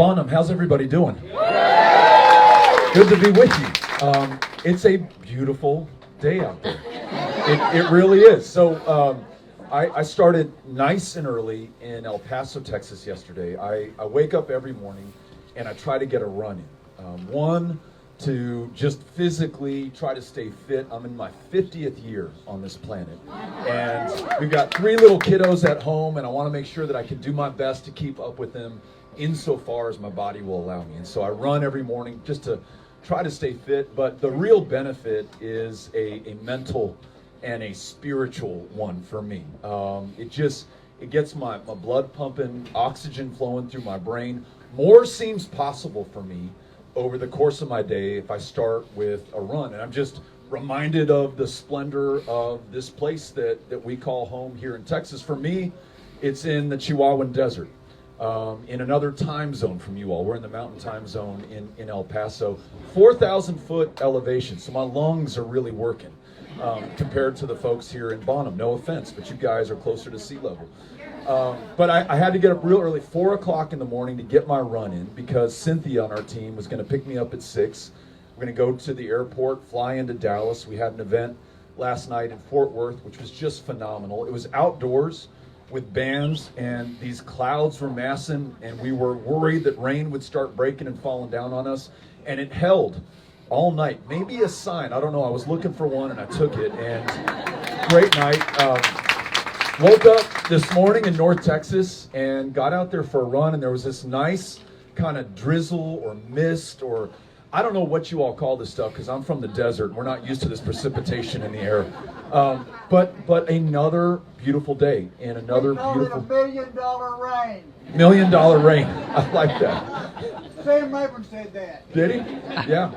Bonham, how's everybody doing? Good to be with you. It's a beautiful day out there. It really is. So I started nice and early in El Paso, Texas yesterday. I wake up every morning and I try to get a run in. One, to just physically try to stay fit. I'm in my 50th year on this planet. And we've got 3 little kiddos at home, and I want to make sure that I can do my best to keep up with them insofar as my body will allow me. And so I run every morning just to try to stay fit. But the real benefit is a mental and a spiritual one for me. It gets my blood pumping, oxygen flowing through my brain. More seems possible for me over the course of my day if I start with a run. And I'm just reminded of the splendor of this place that we call home here in Texas. For me, it's in the Chihuahuan Desert, in another time zone from you all. We're in the mountain time zone in El Paso. 4,000 foot elevation, so my lungs are really working compared to the folks here in Bonham. No offense, but you guys are closer to sea level. But I had to get up real early, 4 o'clock in the morning, to get my run in because Cynthia on our team was going to pick me up at 6. We're going to go to the airport, fly into Dallas. We had an event last night in Fort Worth, which was just phenomenal. It was outdoors with bands, and these clouds were massing, and we were worried that rain would start breaking and falling down on us, and it held all night. Maybe a sign, I don't know. I was looking for one, and I took it, and great night. Woke up this morning in North Texas and got out there for a run, and there was this nice kind of drizzle or mist, or I don't know what you all call this stuff because I'm from the desert and we're not used to this precipitation in the air. But another beautiful day and another beautiful. $1 million rain. $1 million rain. I like that. Sam Rayburn said that. Did he? Yeah.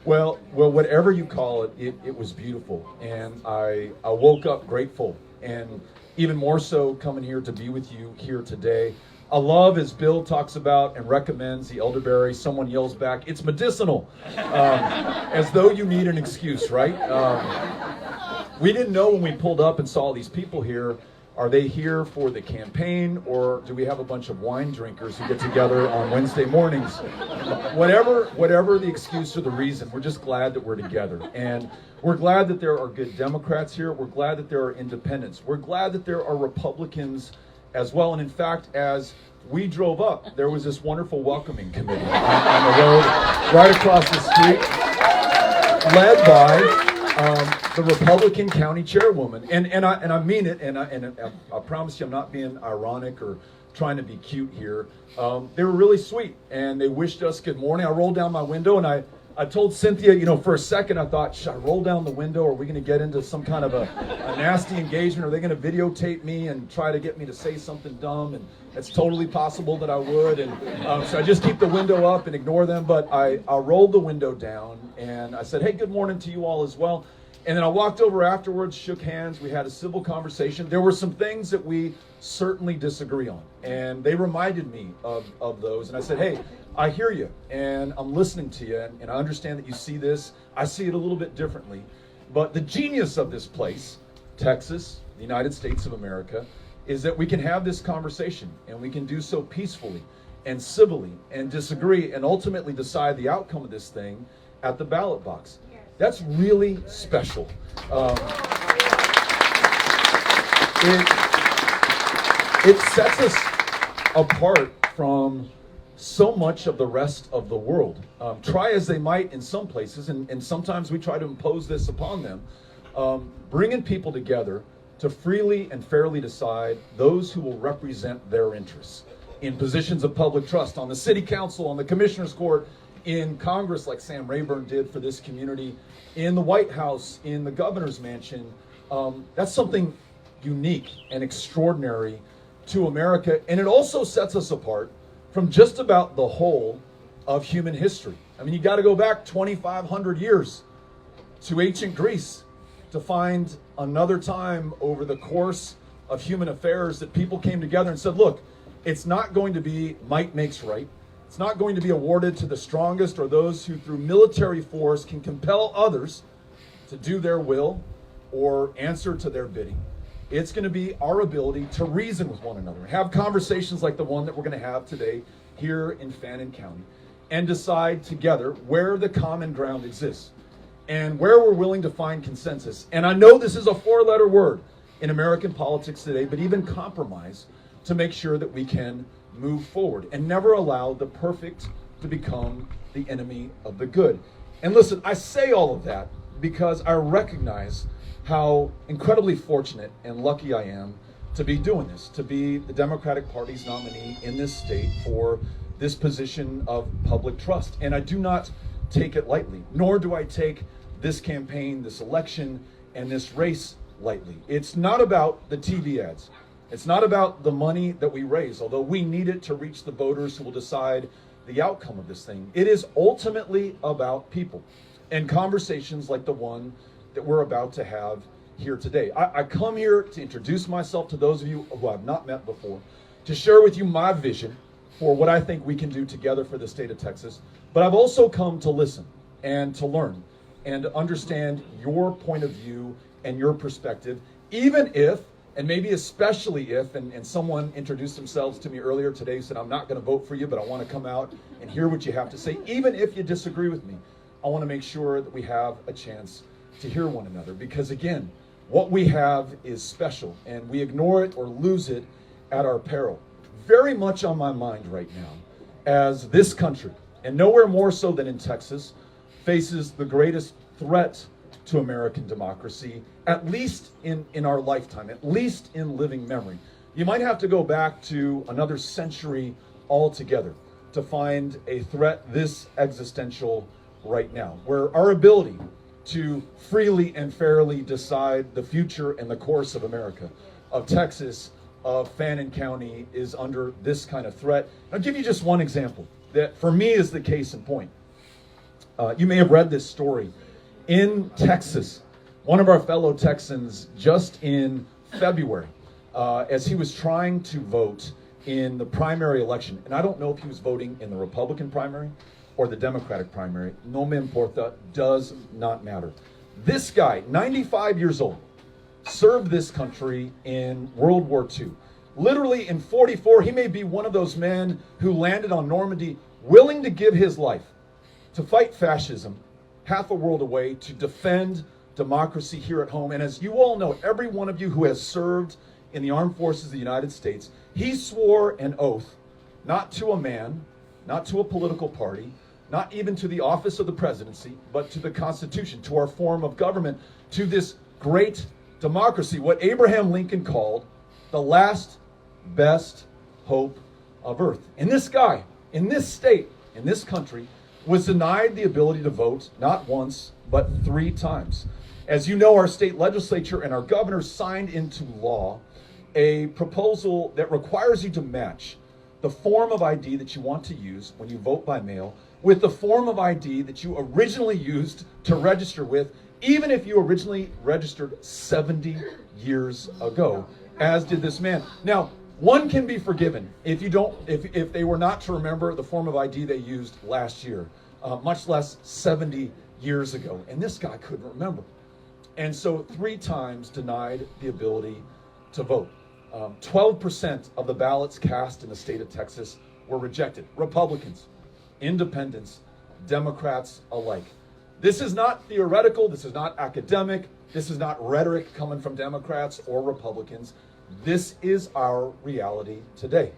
Well, whatever you call it, it was beautiful, and I woke up grateful, and even more so coming here to be with you here today. I love, as Bill talks about and recommends, the elderberry. Someone yells back, it's medicinal, as though you need an excuse, right? We didn't know when we pulled up and saw all these people here. Are they here for the campaign, or do we have a bunch of wine drinkers who get together on Wednesday mornings? Whatever the excuse or the reason, we're just glad that we're together. And we're glad that there are good Democrats here. We're glad that there are independents. We're glad that there are Republicans as well. And in fact, as we drove up, there was this wonderful welcoming committee on the road right across the street, led by the Republican county chairwoman, and I mean it, and I promise you I'm not being ironic or trying to be cute here. They were really sweet, and they wished us good morning. I rolled down my window, and I told Cynthia, for a second I thought, should I roll down the window? Are we going to get into some kind of a nasty engagement? Are they going to videotape me and try to get me to say something dumb? And it's totally possible that I would. And so I just keep the window up and ignore them. But I rolled the window down, and I said, hey, good morning to you all as well. And then I walked over afterwards, shook hands. We had a civil conversation. There were some things that we certainly disagree on, and they reminded me of those. And I said, hey, I hear you, and I'm listening to you, and I understand that you see this. I see it a little bit differently. But the genius of this place, Texas, the United States of America, is that we can have this conversation, and we can do so peacefully and civilly and disagree and ultimately decide the outcome of this thing at the ballot box. That's really special. It sets us apart from so much of the rest of the world. Try as they might in some places, and sometimes we try to impose this upon them, bringing people together to freely and fairly decide those who will represent their interests in positions of public trust, on the city council, on the commissioner's court, in Congress, like Sam Rayburn did for this community, in the White House, in the governor's mansion. That's something unique and extraordinary to America, and it also sets us apart from just about the whole of human history. I mean, you got to go back 2,500 years to ancient Greece to find another time over the course of human affairs that people came together and said, look, it's not going to be might makes right. It's not going to be awarded to the strongest or those who through military force can compel others to do their will or answer to their bidding. It's going to be our ability to reason with one another, have conversations like the one that we're going to have today here in Fannin County, and decide together where the common ground exists and where we're willing to find consensus. And I know this is a four-letter word in American politics today, but even compromise to make sure that we can move forward and never allow the perfect to become the enemy of the good. And listen, I say all of that because I recognize how incredibly fortunate and lucky I am to be doing this, to be the Democratic Party's nominee in this state for this position of public trust. And I do not take it lightly, nor do I take this campaign, this election, and this race lightly. It's not about the TV ads. It's not about the money that we raise, although we need it to reach the voters who will decide the outcome of this thing. It is ultimately about people and conversations like the one that we're about to have here today. I come here to introduce myself to those of you who I've not met before, to share with you my vision for what I think we can do together for the state of Texas. But I've also come to listen and to learn and to understand your point of view and your perspective, even if, and maybe especially if, and someone introduced themselves to me earlier today, said, I'm not going to vote for you, but I want to come out and hear what you have to say. Even if you disagree with me, I want to make sure that we have a chance to hear one another. Because again, what we have is special, and we ignore it or lose it at our peril. Very much on my mind right now, as this country, and nowhere more so than in Texas, faces the greatest threat to American democracy, at least in our lifetime, at least in living memory. You might have to go back to another century altogether to find a threat this existential right now, where our ability to freely and fairly decide the future and the course of America, of Texas, of Fannin County, is under this kind of threat. I'll give you just one example that for me is the case in point. You may have read this story. In Texas, one of our fellow Texans just in February, as he was trying to vote in the primary election, and I don't know if he was voting in the Republican primary or the Democratic primary, no me importa, does not matter. This guy, 95 years old, served this country in World War II. Literally in 44, he may be one of those men who landed on Normandy, willing to give his life to fight fascism half a world away, to defend democracy here at home. And as you all know, every one of you who has served in the armed forces of the United States, he swore an oath not to a man, not to a political party, not even to the office of the presidency, but to the Constitution, to our form of government, to this great democracy, what Abraham Lincoln called the last best hope of earth. And this guy, in this state, in this country, was denied the ability to vote not once, but 3 times. As you know, our state legislature and our governor signed into law a proposal that requires you to match the form of ID that you want to use when you vote by mail with the form of ID that you originally used to register with, even if you originally registered 70 years ago, as did this man. Now, one can be forgiven if they were not to remember the form of ID they used last year, much less 70 years ago. And this guy couldn't remember. And so 3 times denied the ability to vote. 12% of the ballots cast in the state of Texas were rejected. Republicans, independents, Democrats alike. This is not theoretical. This is not academic. This is not rhetoric coming from Democrats or Republicans. This is our reality today.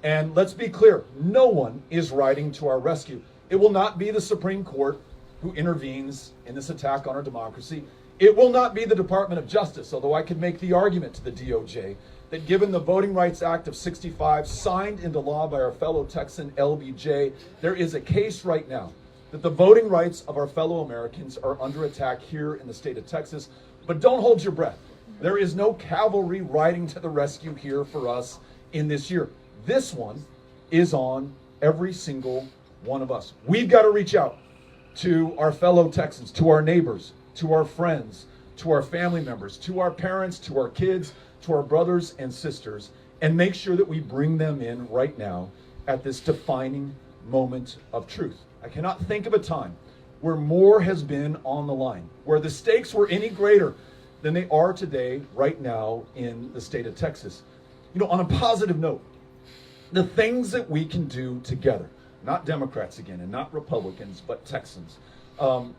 And let's be clear, no one is riding to our rescue. It will not be the Supreme Court who intervenes in this attack on our democracy. It will not be the Department of Justice, although I could make the argument to the DOJ that given the Voting Rights Act of '65 signed into law by our fellow Texan LBJ, there is a case right now that the voting rights of our fellow Americans are under attack here in the state of Texas. But don't hold your breath. There is no cavalry riding to the rescue here for us in this year. This one is on every single one of us. We've got to reach out to our fellow Texans, to our neighbors, to our friends, to our family members, to our parents, to our kids, to our brothers and sisters, and make sure that we bring them in right now at this defining moment of truth. I cannot think of a time where more has been on the line, where the stakes were any greater than they are today, right now, in the state of Texas. You know, on a positive note, the things that we can do together, not Democrats again, and not Republicans, but Texans,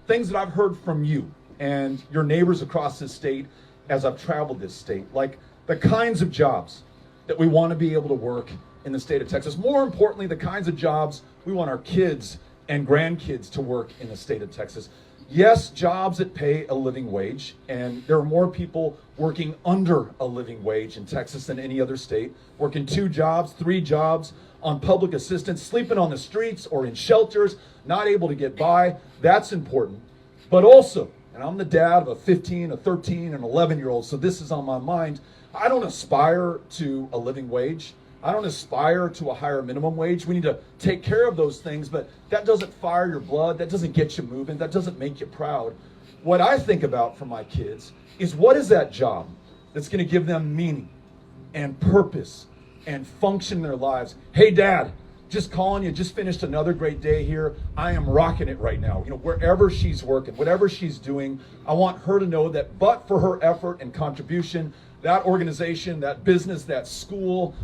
things that I've heard from you and your neighbors across this state as I've traveled this state, like the kinds of jobs that we want to be able to work in the state of Texas. More importantly, the kinds of jobs we want our kids and grandkids to work in the state of Texas. Yes, jobs that pay a living wage, and there are more people working under a living wage in Texas than any other state, working 2 jobs, 3 jobs, on public assistance, sleeping on the streets or in shelters, not able to get by. That's important. But also, and I'm the dad of a 15, a 13, and 11-year-old, so this is on my mind, I don't aspire to a living wage. I don't aspire to a higher minimum wage. We need to take care of those things, but that doesn't fire your blood. That doesn't get you moving. That doesn't make you proud. What I think about for my kids is, what is that job that's going to give them meaning and purpose and function in their lives? Hey, Dad, just calling you, just finished another great day here. I am rocking it right now. You know, wherever she's working, whatever she's doing, I want her to know that but for her effort and contribution, that organization, that business, that school,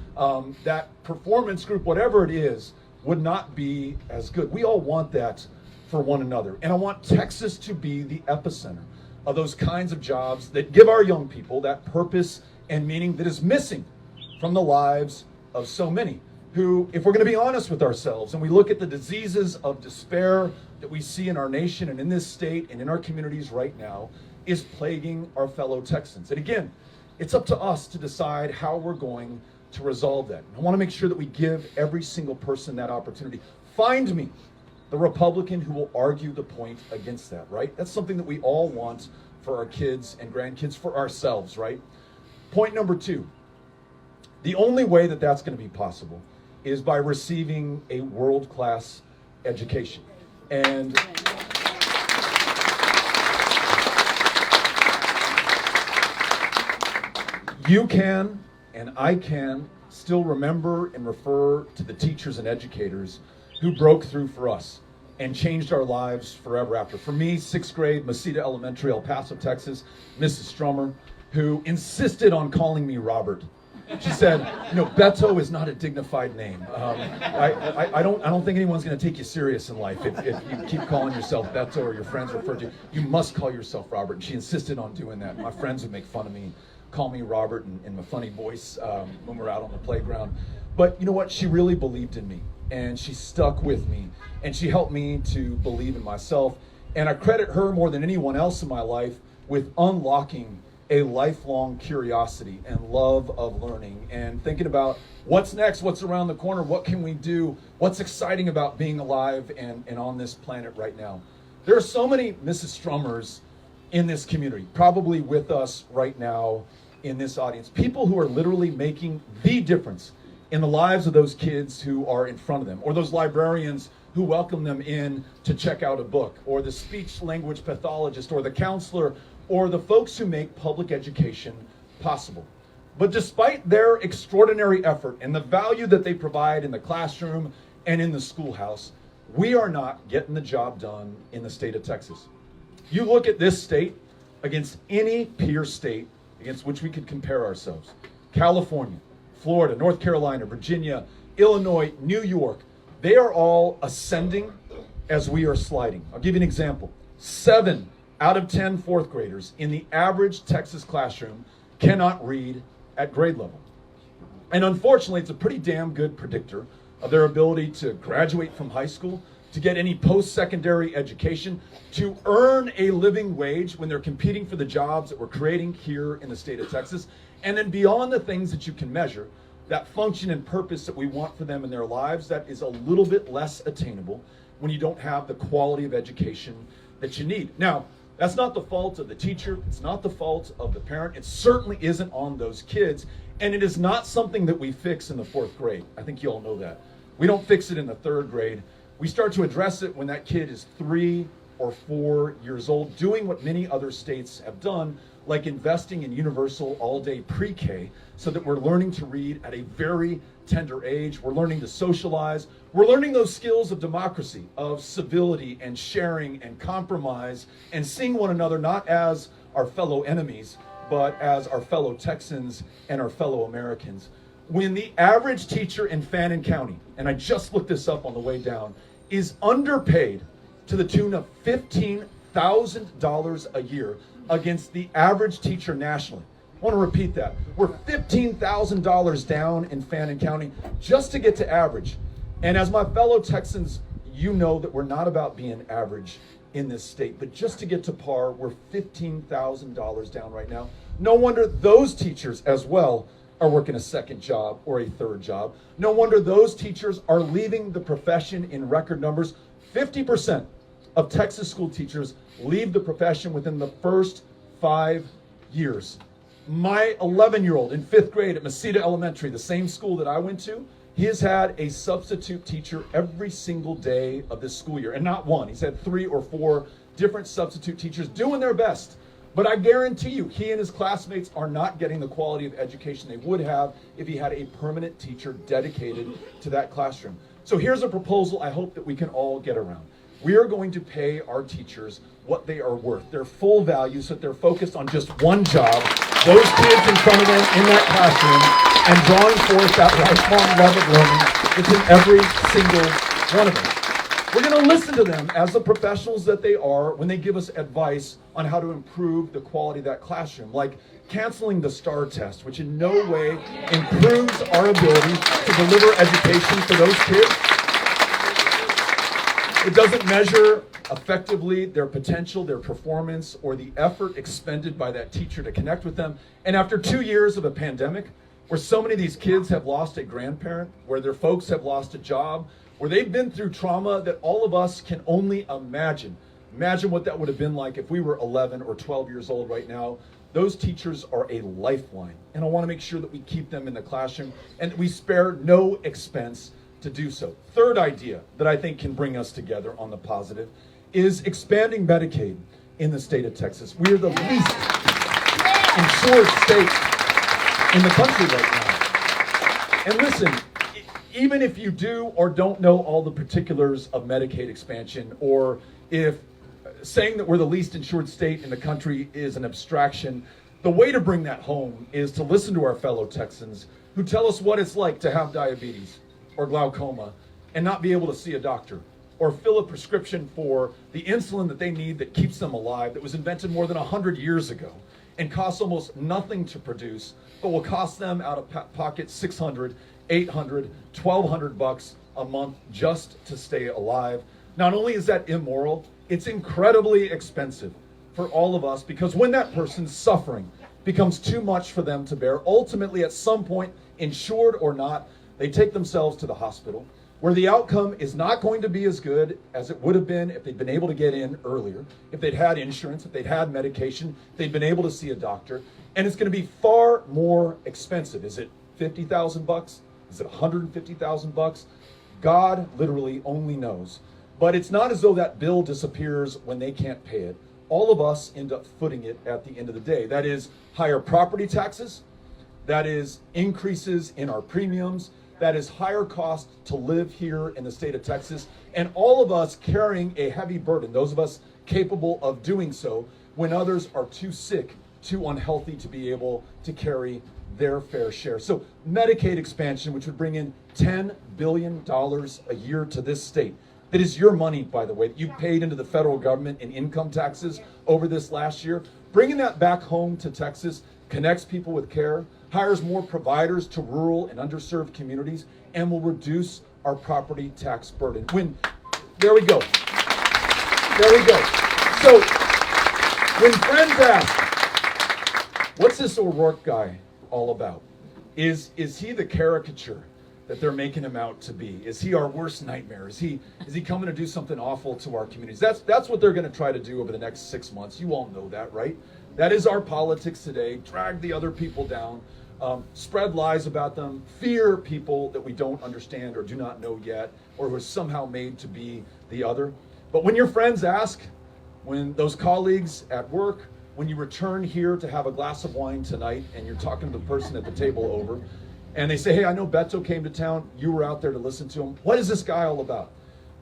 that performance group, whatever it is, would not be as good. We all want that for one another. And I want Texas to be the epicenter of those kinds of jobs that give our young people that purpose and meaning that is missing from the lives of so many who, if we're going to be honest with ourselves and we look at the diseases of despair that we see in our nation and in this state and in our communities right now, is plaguing our fellow Texans. And again, it's up to us to decide how we're going to resolve that. I want to make sure that we give every single person that opportunity. Find me the Republican who will argue the point against that, right? That's something that we all want for our kids and grandkids, for ourselves, right? Point number 2, the only way that that's going to be possible is by receiving a world-class education. And you can, and I can, still remember and refer to the teachers and educators who broke through for us and changed our lives forever after. For me, 6th grade, Mesita Elementary, El Paso, Texas, Mrs. Strummer, who insisted on calling me Robert. She said, you know, Beto is not a dignified name. I don't think anyone's going to take you serious in life if you keep calling yourself Beto or your friends refer to you. You must call yourself Robert. And she insisted on doing that. My friends would make fun of me, call me Robert in my funny voice when we're out on the playground. But you know what? She really believed in me, and she stuck with me, and she helped me to believe in myself. And I credit her more than anyone else in my life with unlocking a lifelong curiosity and love of learning and thinking about what's next, what's around the corner, what can we do, what's exciting about being alive and on this planet right now. There are so many Mrs. Strummers in this community, probably with us right now in this audience, people who are literally making the difference in the lives of those kids who are in front of them, or those librarians who welcome them in to check out a book, or the speech language pathologist, or the counselor, or the folks who make public education possible. But despite their extraordinary effort and the value that they provide in the classroom and in the schoolhouse, we are not getting the job done in the state of Texas. You look at this state against any peer state against which we could compare ourselves. California, Florida, North Carolina, Virginia, Illinois, New York, they are all ascending as we are sliding. I'll give you an example. 7 out of 10 fourth graders in the average Texas classroom cannot read at grade level. And unfortunately, it's a pretty damn good predictor of their ability to graduate from high school, to get any post-secondary education, to earn a living wage when they're competing for the jobs that we're creating here in the state of Texas. And then beyond the things that you can measure, that function and purpose that we want for them in their lives, that is a little bit less attainable when you don't have the quality of education that you need. Now, that's not the fault of the teacher. It's not the fault of the parent. It certainly isn't on those kids. And it is not something that we fix in the 4th grade. I think you all know that. We don't fix it in the 3rd grade. We start to address it when that kid is 3 or 4 years old, doing what many other states have done, like investing in universal all-day pre-K, so that we're learning to read at a very tender age. We're learning to socialize. We're learning those skills of democracy, of civility and sharing and compromise, and seeing one another not as our fellow enemies, but as our fellow Texans and our fellow Americans. When the average teacher in Fannin County, and I just looked this up on the way down, is underpaid to the tune of $15,000 a year against the average teacher nationally. I want to repeat that. We're $15,000 down in Fannin County just to get to average. And as my fellow Texans, you know that we're not about being average in this state, but just to get to par, we're $15,000 down right now. No wonder those teachers as well are working a second job or a third job. No wonder those teachers are leaving the profession in record numbers. 50% of Texas school teachers leave the profession within the first 5 years. My 11-year-old in 5th grade at Mesita Elementary, the same school that I went to, he has had a substitute teacher every single day of this school year, and not one. He's had 3 or 4 different substitute teachers doing their best. But I guarantee you, he and his classmates are not getting the quality of education they would have if he had a permanent teacher dedicated to that classroom. So here's a proposal I hope that we can all get around. We are going to pay our teachers what they are worth, their full value, so that they're focused on just one job, those kids in front of them in that classroom, and drawing forth that lifelong love of learning that's in every single one of them. We're going to listen to them as the professionals that they are when they give us advice on how to improve the quality of that classroom, like canceling the STAR test, which in no way improves our ability to deliver education for those kids. It doesn't measure effectively their potential, their performance, or the effort expended by that teacher to connect with them. And after 2 years of a pandemic, where so many of these kids have lost a grandparent, where their folks have lost a job, where they've been through trauma that all of us can only imagine. Imagine what that would have been like if we were 11 or 12 years old right now. Those teachers are a lifeline, and I want to make sure that we keep them in the classroom and that we spare no expense to do so. Third idea that I think can bring us together on the positive is expanding Medicaid in the state of Texas. We are the least insured state in the country right now. And listen, even if you do or don't know all the particulars of Medicaid expansion, or if saying that we're the least insured state in the country is an abstraction, the way to bring that home is to listen to our fellow Texans who tell us what it's like to have diabetes or glaucoma and not be able to see a doctor, or fill a prescription for the insulin that they need that keeps them alive, that was invented more than 100 years ago and costs almost nothing to produce, but will cost them out of pocket $600, $800, $1,200 a month just to stay alive. Not only is that immoral, it's incredibly expensive for all of us, because when that person's suffering becomes too much for them to bear, ultimately at some point, insured or not, they take themselves to the hospital, where the outcome is not going to be as good as it would have been if they'd been able to get in earlier, if they'd had insurance, if they'd had medication, if they'd been able to see a doctor, and it's going to be far more expensive. Is it $50,000? Is it $150,000? God literally only knows. But it's not as though that bill disappears when they can't pay it. All of us end up footing it at the end of the day. That is higher property taxes, that is increases in our premiums, that is higher cost to live here in the state of Texas, and all of us carrying a heavy burden, those of us capable of doing so, when others are too sick, too unhealthy to be able to carry their fair share. So Medicaid expansion, which would bring in $10 billion a year to this state, that is your money, by the way, that you paid into the federal government in income taxes over this last year, bringing that back home to Texas connects people with care, hires more providers to rural and underserved communities, and will reduce our property tax burden. There we go. So, when friends ask, what's this O'Rourke guy all about? Is he the caricature that they're making him out to be? Is he our worst nightmare? Is he coming to do something awful to our communities? That's what they're going to try to do over the next 6 months. You all know that, right? That is our politics today. Drag the other people down, spread lies about them, fear people that we don't understand or do not know yet, or who are somehow made to be the other. But when your friends ask, when those colleagues at work, when you return here to have a glass of wine tonight and you're talking to the person at the table over, and they say, hey, I know Beto came to town, you were out there to listen to him. What is this guy all about?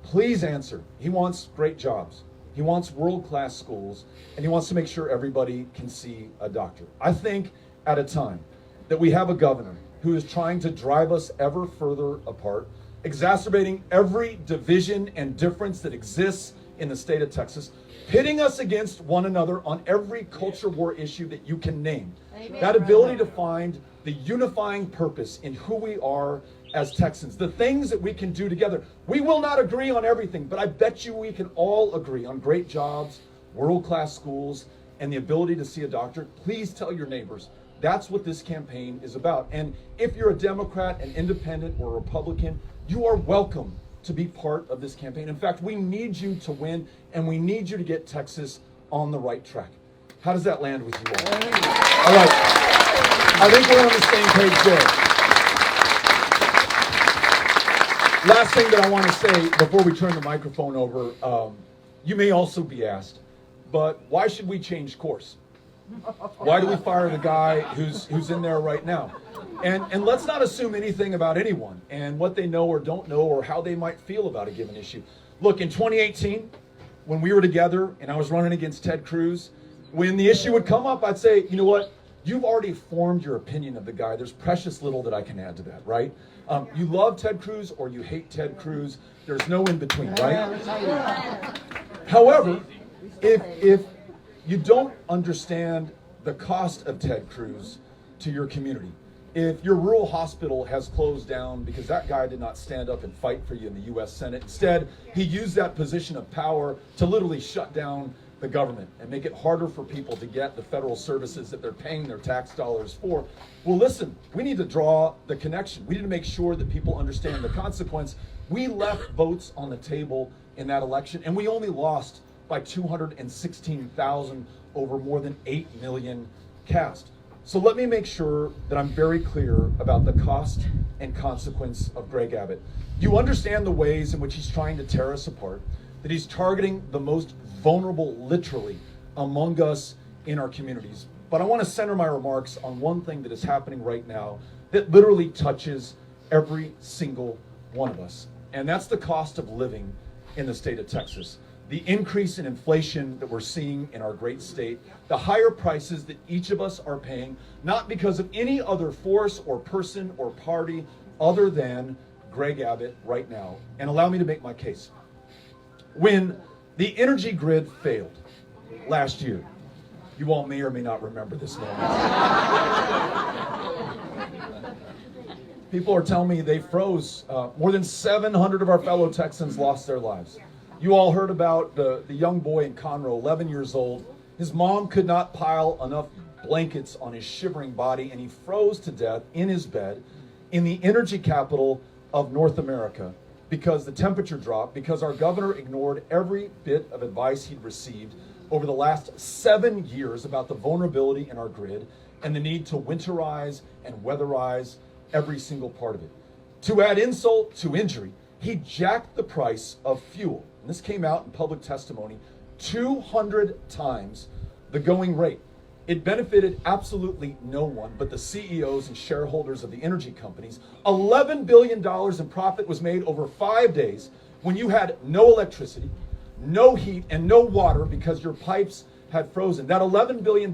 Please answer. He wants great jobs. He wants world-class schools, and he wants to make sure everybody can see a doctor. I think at a time that we have a governor who is trying to drive us ever further apart, exacerbating every division and difference that exists in the state of Texas, pitting us against one another on every culture war issue that you can name. Amen. That ability to find the unifying purpose in who we are as Texans, the things that we can do together. We will not agree on everything, but I bet you we can all agree on great jobs, world-class schools, and the ability to see a doctor. Please tell your neighbors that's what this campaign is about. And if you're a Democrat, an independent, or a Republican, you are welcome to be part of this campaign. In fact, we need you to win, and we need you to get Texas on the right track. How does that land with you all? All right. I think we're on the same page there. Last thing that I want to say before we turn the microphone over, you may also be asked, but why should we change course? Why do we fire the guy who's in there right now? And let's not assume anything about anyone and what they know or don't know or how they might feel about a given issue. Look, in 2018, when we were together and I was running against Ted Cruz, when the issue would come up, I'd say, you know what? You've already formed your opinion of the guy. There's precious little that I can add to that, right? You love Ted Cruz or you hate Ted Cruz. There's no in between, right? However, if you don't understand the cost of Ted Cruz to your community, if your rural hospital has closed down because that guy did not stand up and fight for you in the U.S. Senate, instead he used that position of power to literally shut down the government and make it harder for people to get the federal services that they're paying their tax dollars for. Well, listen, we need to draw the connection. We need to make sure that people understand the consequence. We left votes on the table in that election, and we only lost by 216,000 over more than 8 million cast. So let me make sure that I'm very clear about the cost and consequence of Greg Abbott. You understand the ways in which he's trying to tear us apart, that he's targeting the most vulnerable, literally, among us in our communities. But I want to center my remarks on one thing that is happening right now that literally touches every single one of us. And that's the cost of living in the state of Texas. The increase in inflation that we're seeing in our great state, the higher prices that each of us are paying, not because of any other force or person or party other than Greg Abbott right now. And allow me to make my case. When the energy grid failed last year, you all may or may not remember this moment. People are telling me they froze. More than 700 of our fellow Texans lost their lives. You all heard about the young boy in Conroe, 11 years old. His mom could not pile enough blankets on his shivering body, and he froze to death in his bed in the energy capital of North America because the temperature dropped, because our governor ignored every bit of advice he'd received over the last 7 years about the vulnerability in our grid and the need to winterize and weatherize every single part of it. To add insult to injury, he jacked the price of fuel, and this came out in public testimony, 200 times the going rate. It benefited absolutely no one but the CEOs and shareholders of the energy companies. $11 billion in profit was made over 5 days when you had no electricity, no heat, and no water because your pipes had frozen. That $11 billion,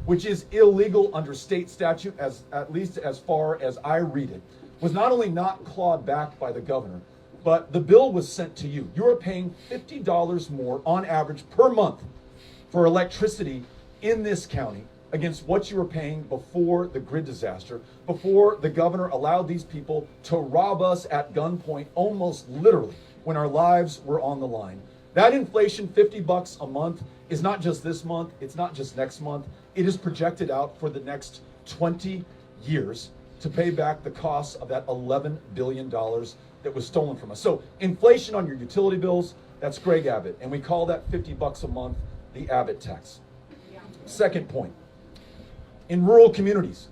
which is illegal under state statute, at least as far as I read it, was not only not clawed back by the governor, but the bill was sent to you. You are paying $50 more on average per month for electricity in this county against what you were paying before the grid disaster, before the governor allowed these people to rob us at gunpoint, almost literally, when our lives were on the line. That inflation, $50 a month, is not just this month, it's not just next month, it is projected out for the next 20 years to pay back the costs of that $11 billion that was stolen from us. So inflation on your utility bills, that's Greg Abbott, and we call that $50 a month the Abbott tax. Second point, in rural communities,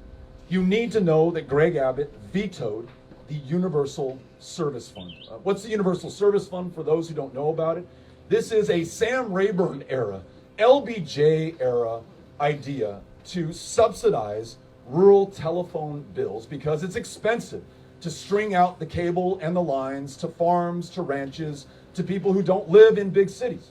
you need to know that Greg Abbott vetoed the Universal Service Fund. What's the Universal Service Fund for those who don't know about it? This is a Sam Rayburn era, LBJ era idea to subsidize rural telephone bills because it's expensive to string out the cable and the lines to farms, to ranches, to people who don't live in big cities.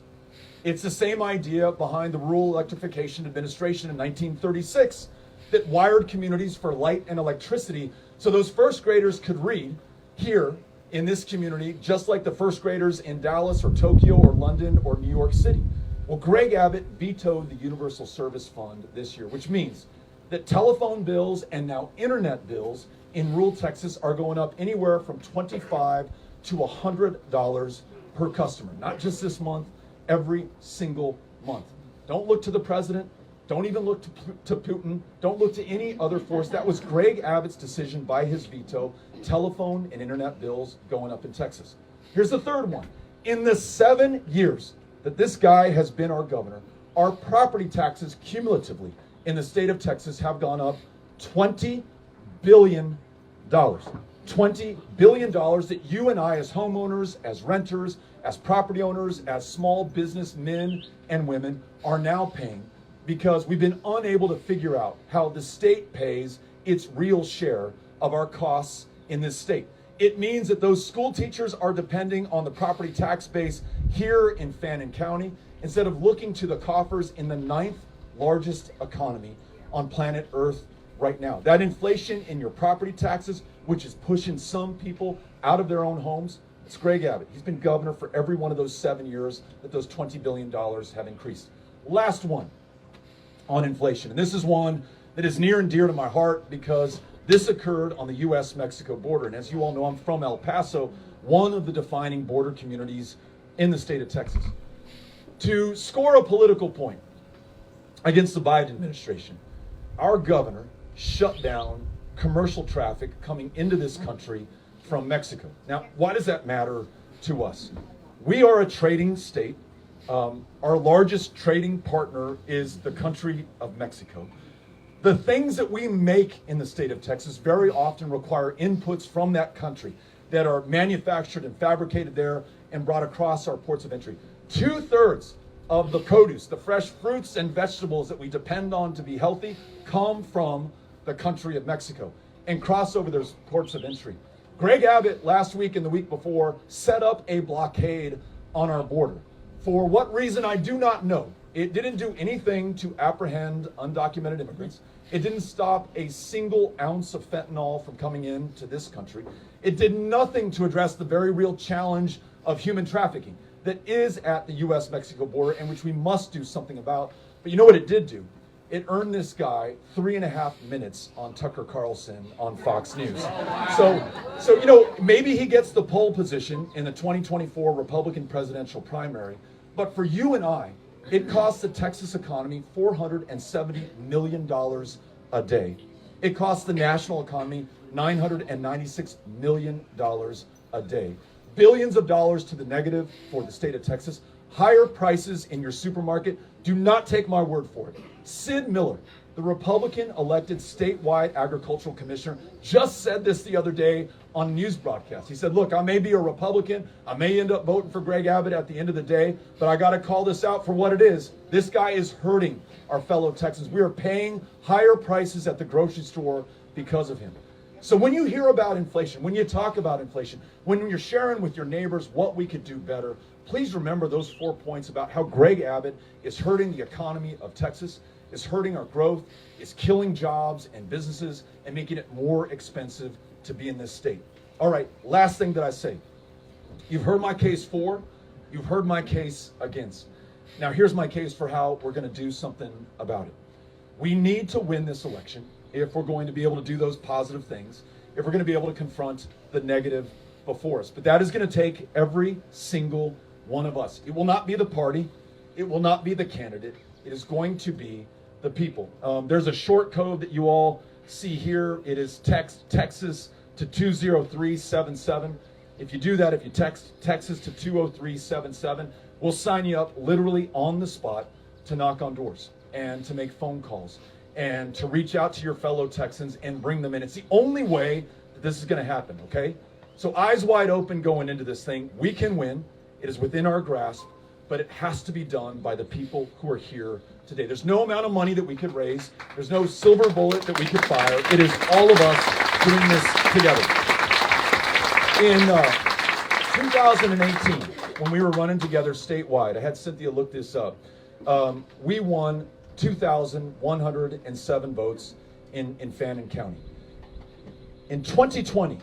It's the same idea behind the Rural Electrification Administration in 1936 that wired communities for light and electricity so those first graders could read here in this community just like the first graders in Dallas or Tokyo or London or New York City. Well, Greg Abbott vetoed the Universal Service Fund this year, which means that telephone bills and now internet bills in rural Texas are going up anywhere from $25 to $100 per customer. Not just this month, every single month. Don't look to the president. Don't even look to Putin. Don't look to any other force. That was Greg Abbott's decision by his veto. Telephone and internet bills going up in Texas. Here's the third one. In the 7 years that this guy has been our governor, our property taxes cumulatively in the state of Texas have gone up $20 billion. $20 billion that you and I as homeowners, as renters, as property owners, as small business men and women are now paying because we've been unable to figure out how the state pays its real share of our costs in this state. It means that those school teachers are depending on the property tax base here in Fannin County instead of looking to the coffers in the 9th largest economy on planet Earth right now. That inflation in your property taxes, which is pushing some people out of their own homes, it's Greg Abbott. He's been governor for every one of those 7 years that those $20 billion have increased. Last one on inflation. And this is one that is near and dear to my heart because this occurred on the U.S.-Mexico border. And as you all know, I'm from El Paso, one of the defining border communities in the state of Texas. To score a political point against the Biden administration, our governor shut down commercial traffic coming into this country from Mexico. Now, why does that matter to us? We are a trading state. Our largest trading partner is the country of Mexico. The things that we make in the state of Texas very often require inputs from that country that are manufactured and fabricated there and brought across our ports of entry. 2/3 of the produce, the fresh fruits and vegetables that we depend on to be healthy, come from the country of Mexico and cross over those ports of entry. Greg Abbott last week and the week before set up a blockade on our border. For what reason, I do not know. It didn't do anything to apprehend undocumented immigrants. It didn't stop a single ounce of fentanyl from coming into this country. It did nothing to address the very real challenge of human trafficking that is at the U.S.-Mexico border and which we must do something about. But you know what it did do? It earned this guy 3.5 minutes on Tucker Carlson on Fox News. So you know, maybe he gets the pole position in the 2024 Republican presidential primary, but for you and I, it costs the Texas economy $470 million a day. It costs the national economy $996 million a day. Billions of dollars to the negative for the state of Texas. Higher prices in your supermarket. Do not take my word for it. Sid Miller, the Republican elected statewide agricultural commissioner, just said this the other day on a news broadcast. He said, look, I may be a Republican. I may end up voting for Greg Abbott at the end of the day, but I got to call this out for what it is. This guy is hurting our fellow Texans. We are paying higher prices at the grocery store because of him. So when you hear about inflation, when you talk about inflation, when you're sharing with your neighbors what we could do better, please remember those 4 points about how Greg Abbott is hurting the economy of Texas, is hurting our growth, is killing jobs and businesses, and making it more expensive to be in this state. All right, last thing that I say. You've heard my case for, you've heard my case against. Now here's my case for how we're going to do something about it. We need to win this election if we're going to be able to do those positive things, if we're going to be able to confront the negative before us. But that is going to take every single one of us. It will not be the party. It will not be the candidate. It is going to be the people. There's a short code that you all see here. It is text Texas to 20377. If you do that, if you text Texas to 20377, we'll sign you up literally on the spot to knock on doors and to make phone calls and to reach out to your fellow Texans and bring them in. It's the only way that this is going to happen, okay? So eyes wide open going into this thing. We can win. It is within our grasp, but it has to be done by the people who are here today. There's no amount of money that we could raise. There's no silver bullet that we could fire. It is all of us doing this together. In 2018, when we were running together statewide, I had Cynthia look this up. We won 2,107 votes in Fannin County. In 2020,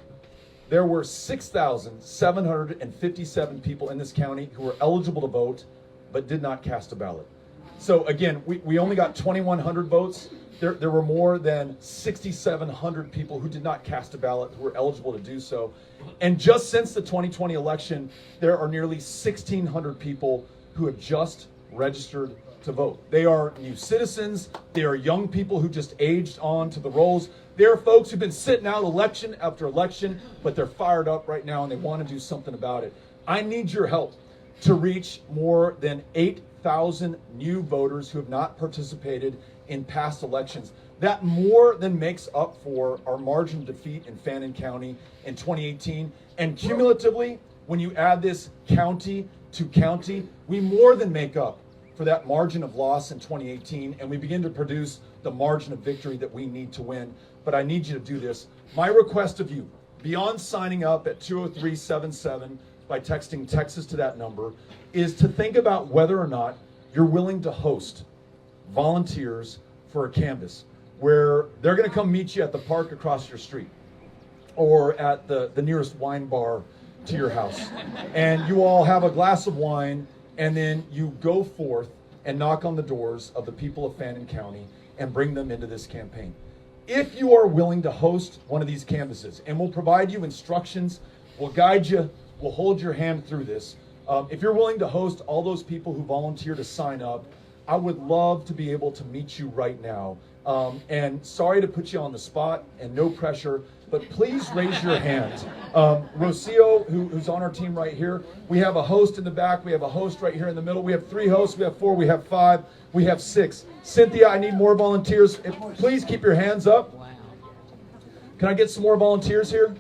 there were 6,757 people in this county who were eligible to vote but did not cast a ballot. So again, we only got 2,100 votes. There were more than 6,700 people who did not cast a ballot who were eligible to do so. And just since the 2020 election, there are nearly 1,600 people who have just registered to vote. They are new citizens. They are young people who just aged on to the rolls. There are folks who've been sitting out election after election, but they're fired up right now and they want to do something about it. I need your help to reach more than 8,000 new voters who have not participated in past elections. That more than makes up for our margin of defeat in Fannin County in 2018. And cumulatively, when you add this county to county, we more than make up for that margin of loss in 2018, and we begin to produce the margin of victory that we need to win. But I need you to do this. My request of you, beyond signing up at 20377 by texting Texas to that number, is to think about whether or not you're willing to host volunteers for a canvass where they're going to come meet you at the park across your street or at the nearest wine bar to your house. And you all have a glass of wine, and then you go forth and knock on the doors of the people of Fannin County and bring them into this campaign. If you are willing to host one of these canvasses, and we'll provide you instructions, we'll guide you, we'll hold your hand through this. If you're willing to host all those people who volunteer to sign up, I would love to be able to meet you right now. And sorry to put you on the spot, and no pressure, but please raise your hand. Rocio, who's on our team right here, we have a host in the back, we have a host right here in the middle, we have 3 hosts, we have 4, we have 5, we have 6. Cynthia, I need more volunteers. Please keep your hands up. Can I get some more volunteers here?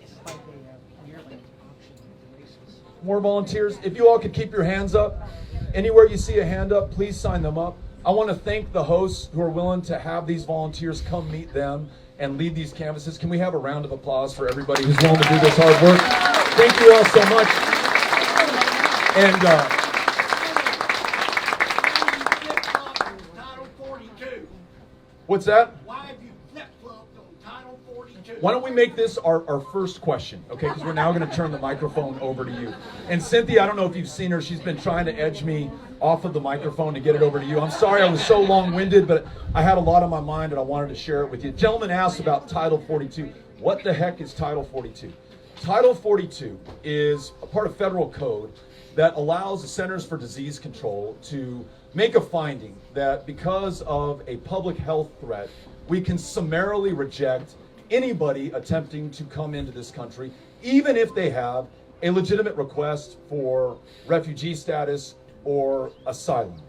More volunteers. If you all could keep your hands up. Anywhere you see a hand up, please sign them up. I want to thank the hosts who are willing to have these volunteers come meet them and lead these canvases. Can we have a round of applause for everybody who's willing to do this hard work? Thank you all so much. And Title 42. what's that? Why have you flip-flopped on Title 42? Why don't we make this our first question, okay? Because we're now going to turn the microphone over to you. And Cynthia, I don't know if you've seen her. She's been trying to edge me off of the microphone to get it over to you. I'm sorry I was so long-winded, but I had a lot on my mind and I wanted to share it with you. Gentleman asked about Title 42. What the heck is Title 42? Title 42 is a part of federal code that allows the Centers for Disease Control to make a finding that because of a public health threat, we can summarily reject anybody attempting to come into this country, even if they have a legitimate request for refugee status or asylum.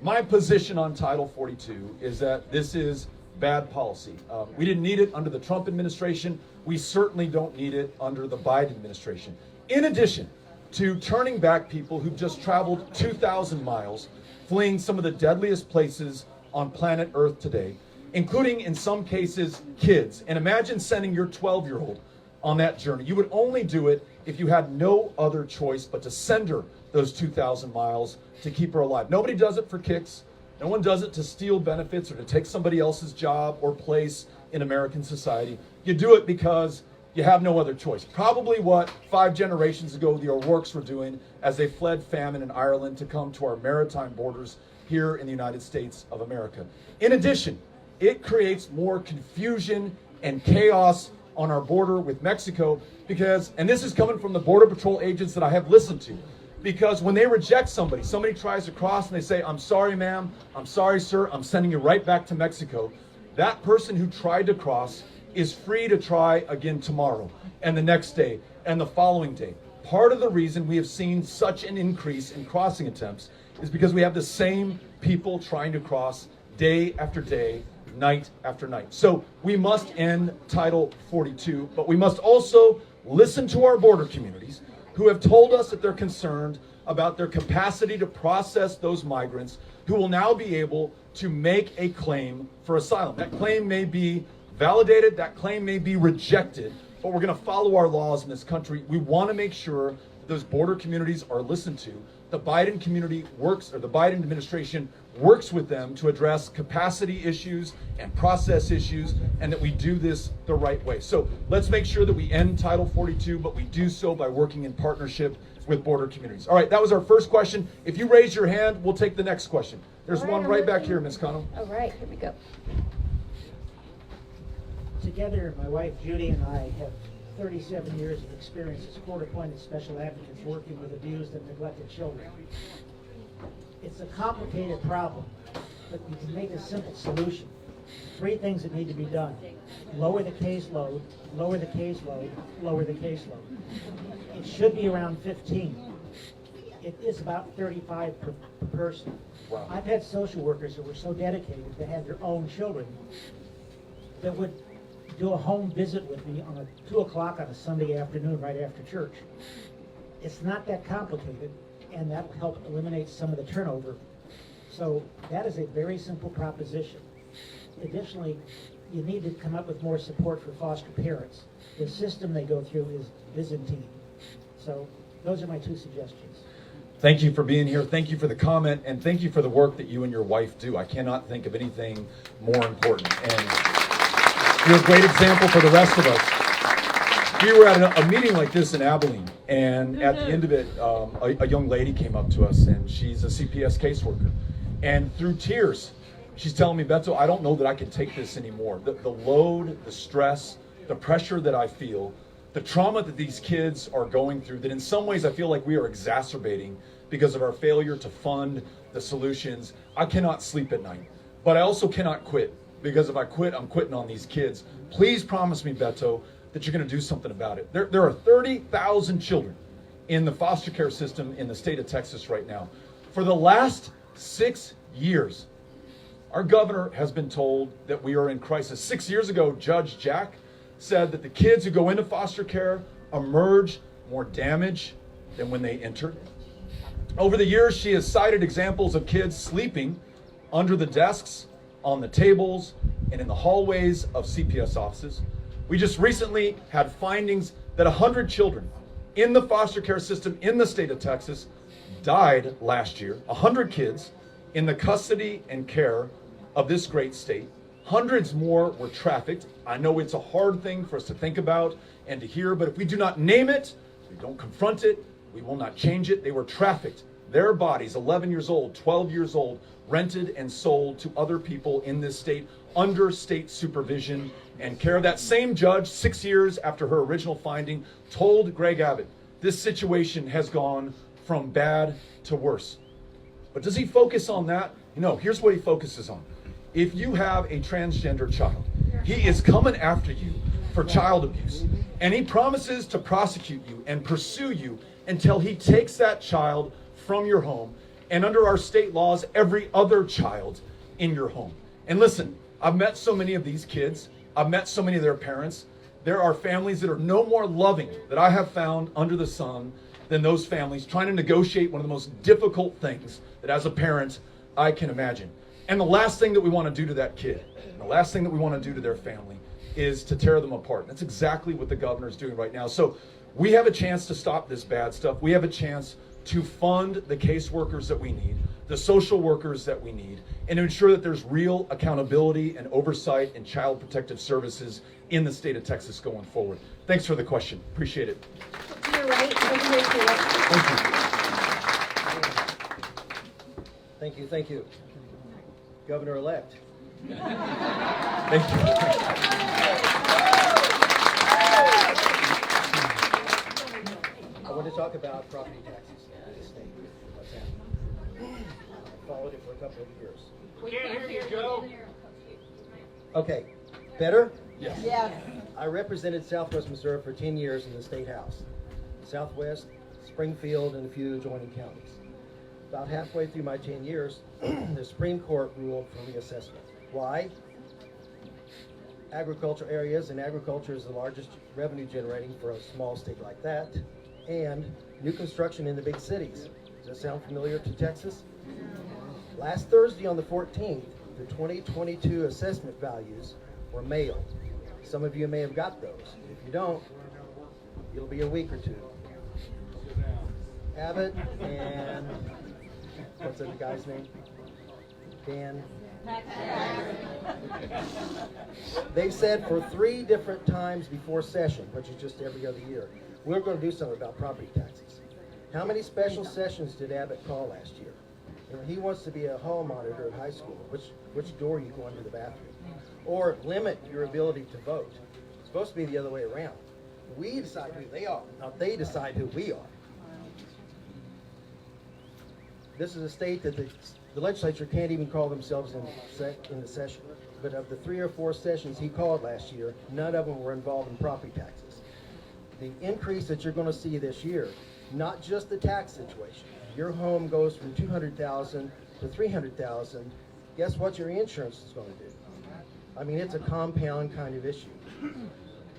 My position on Title 42 is that this is bad policy. We didn't need it under the Trump administration. We certainly don't need it under the Biden administration. In addition to turning back people who've just traveled 2,000 miles, fleeing some of the deadliest places on planet Earth today, including in some cases kids. And imagine sending your 12-year-old on that journey. You would only do it if you had no other choice but to send her those 2,000 miles to keep her alive. Nobody does it for kicks. No one does it to steal benefits or to take somebody else's job or place in American society. You do it because you have no other choice. Probably what 5 generations ago the O'Rourkes were doing as they fled famine in Ireland to come to our maritime borders here in the United States of America. In addition, it creates more confusion and chaos on our border with Mexico because, and this is coming from the Border Patrol agents that I have listened to, because when they reject somebody tries to cross and they say, "I'm sorry, ma'am, I'm sorry, sir, I'm sending you right back to Mexico," that person who tried to cross is free to try again tomorrow and the next day and the following day. Part of the reason we have seen such an increase in crossing attempts is because we have the same people trying to cross day after day, night after night. So we must end Title 42, but we must also listen to our border communities who have told us that they're concerned about their capacity to process those migrants who will now be able to make a claim for asylum. That claim may be validated, that claim may be rejected, but we're going to follow our laws in this country. We want to make sure that those border communities are listened to. The Biden community works, or the Biden administration works with them to address capacity issues and process issues, and that we do this the right way. So let's make sure that we end Title 42, but we do so by working in partnership with border communities. All right, that was our first question. If you raise your hand, we'll take the next question. There's one right back here, Ms. Connell. All right, here we go. Together, my wife Judy and I have 37 years of experience as court-appointed special advocates working with abused and neglected children. It's a complicated problem, but you can make a simple solution. 3 things that need to be done. Lower the caseload, lower the caseload, lower the caseload. It should be around 15. It is about 35 per person. Wow. I've had social workers who were so dedicated to have their own children that would do a home visit with me on 2 o'clock on a Sunday afternoon right after church. It's not that complicated, and that will help eliminate some of the turnover. So that is a very simple proposition. Additionally, you need to come up with more support for foster parents. The system they go through is Byzantine. So those are my 2 suggestions. Thank you for being here. Thank you for the comment, and thank you for the work that you and your wife do. I cannot think of anything more important. And you're a great example for the rest of us. We were at a meeting like this in Abilene, and at the end of it, a young lady came up to us, and she's a CPS caseworker. And through tears, she's telling me, Beto, I don't know that I can take this anymore. The load, the stress, the pressure that I feel, the trauma that these kids are going through, that in some ways I feel like we are exacerbating because of our failure to fund the solutions. I cannot sleep at night, but I also cannot quit, because if I quit, I'm quitting on these kids. Please promise me, Beto, that you're going to do something about it. There are 30,000 children in the foster care system in the state of Texas right now. For the last 6 years, our governor has been told that we are in crisis. 6 years ago, Judge Jack said that the kids who go into foster care emerge more damaged than when they entered. Over the years, she has cited examples of kids sleeping under the desks, on the tables, and in the hallways of CPS offices. We just recently had findings that 100 children in the foster care system in the state of Texas died last year. 100 kids in the custody and care of this great state. Hundreds more were trafficked. I know it's a hard thing for us to think about and to hear, but if we do not name it, we don't confront it, we will not change it. They were trafficked. Their bodies, 11 years old, 12 years old, rented and sold to other people in this state under state supervision and care. That same judge, 6 years after her original finding, told Greg Abbott, this situation has gone from bad to worse. But does he focus on that? No, here's what he focuses on. If you have a transgender child, he is coming after you for child abuse, and he promises to prosecute you and pursue you until he takes that child from your home, and under our state laws, every other child in your home. And listen, I've met so many of these kids. I've met so many of their parents. There are families that are no more loving that I have found under the sun than those families trying to negotiate one of the most difficult things that as a parent I can imagine. And the last thing that we want to do to that kid, the last thing that we want to do to their family is to tear them apart. That's exactly what the governor is doing right now. So we have a chance to stop this bad stuff. We have a chance to fund the caseworkers that we need, the social workers that we need, and to ensure that there's real accountability and oversight in child protective services in the state of Texas going forward. Thanks for the question. Appreciate it. To your right, over here to your left. Thank you. Thank you. Governor-elect. Thank you. I want to talk about property taxes in the state. What's happening? Followed it for a couple of years. We can't hear you, Joe. Okay, better? Yes. Yes. I represented Southwest Missouri for 10 years in the state house. Southwest, Springfield, and a few adjoining counties. About halfway through my 10 years, the Supreme Court ruled for reassessment. Why? Agriculture areas, and agriculture is the largest revenue generating for a small state like that, and new construction in the big cities. Does that sound familiar to Texas? Last Thursday on the 14th, the 2022 assessment values were mailed. Some of you may have got those. If you don't, it'll be a week or two. Abbott and, what's the guy's name? Dan. They said for 3 different times before session, which is just every other year, we're going to do something about property taxes. How many special sessions did Abbott call last year? And he wants to be a hall monitor at high school. Which door you go into the bathroom? Or limit your ability to vote. It's supposed to be the other way around. We decide who they are, not they decide who we are. This is a state that the legislature can't even call themselves in the session. But of the 3 or 4 sessions he called last year, none of them were involved in property taxes. The increase that you're going to see this year, not just the tax situation. Your home goes from $200,000 to $300,000. Guess what your insurance is going to do? I mean, it's a compound kind of issue.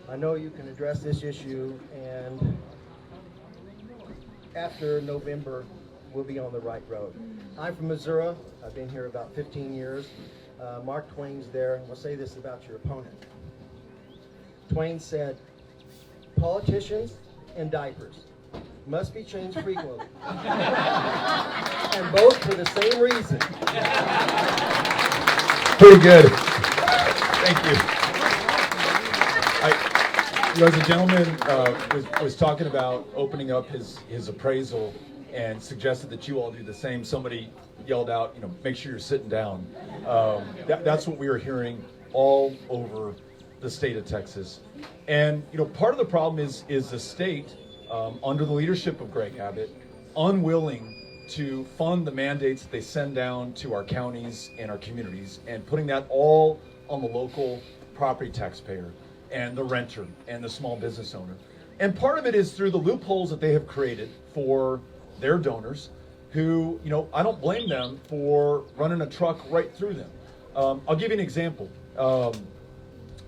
I know you can address this issue, and after November, we'll be on the right road. I'm from Missouri. I've been here about 15 years. Mark Twain's there, and we'll say this about your opponent. Twain said, politicians and diapers must be changed frequently. And both for the same reason. Pretty good. Thank you. As a gentleman was talking about opening up his appraisal and suggested that you all do the same, somebody yelled out, make sure you're sitting down. That's what we are hearing all over the state of Texas. And, part of the problem is the state, under the leadership of Greg Abbott, unwilling to fund the mandates that they send down to our counties and our communities, and putting that all on the local property taxpayer and the renter and the small business owner. And part of it is through the loopholes that they have created for their donors who, I don't blame them for running a truck right through them. I'll give you an example.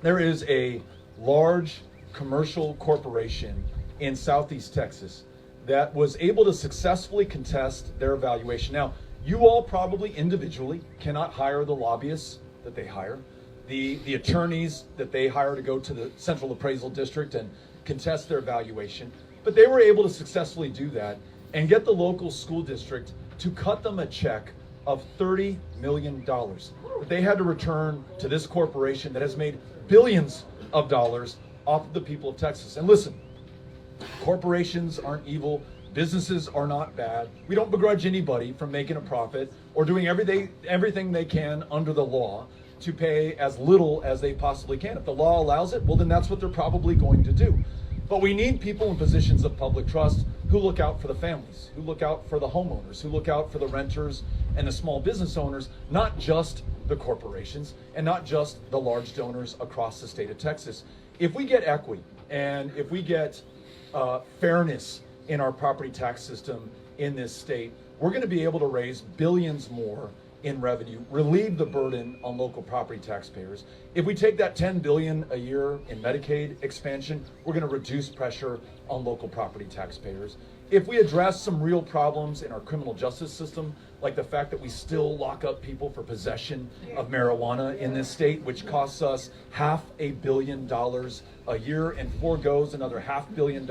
There is a large commercial corporation in Southeast Texas that was able to successfully contest their evaluation. Now, you all probably individually cannot hire the lobbyists that they hire, the attorneys that they hire to go to the Central Appraisal District and contest their evaluation, but they were able to successfully do that and get the local school district to cut them a check of $30 million that they had to return to this corporation that has made billions of dollars off of the people of Texas. And listen, corporations aren't evil. Businesses are not bad. We don't begrudge anybody from making a profit or doing everything they can under the law to pay as little as they possibly can. If the law allows it, well, then that's what they're probably going to do. But we need people in positions of public trust who look out for the families, who look out for the homeowners, who look out for the renters and the small business owners, not just the corporations and not just the large donors across the state of Texas. If we get equity and if we get fairness in our property tax system in this state, we're going to be able to raise billions more in revenue, relieve the burden on local property taxpayers. If we take that $10 billion a year in Medicaid expansion, we're going to reduce pressure on local property taxpayers. If we address some real problems in our criminal justice system, like the fact that we still lock up people for possession of marijuana in this state, which costs us $500 million a year and foregoes another $500 million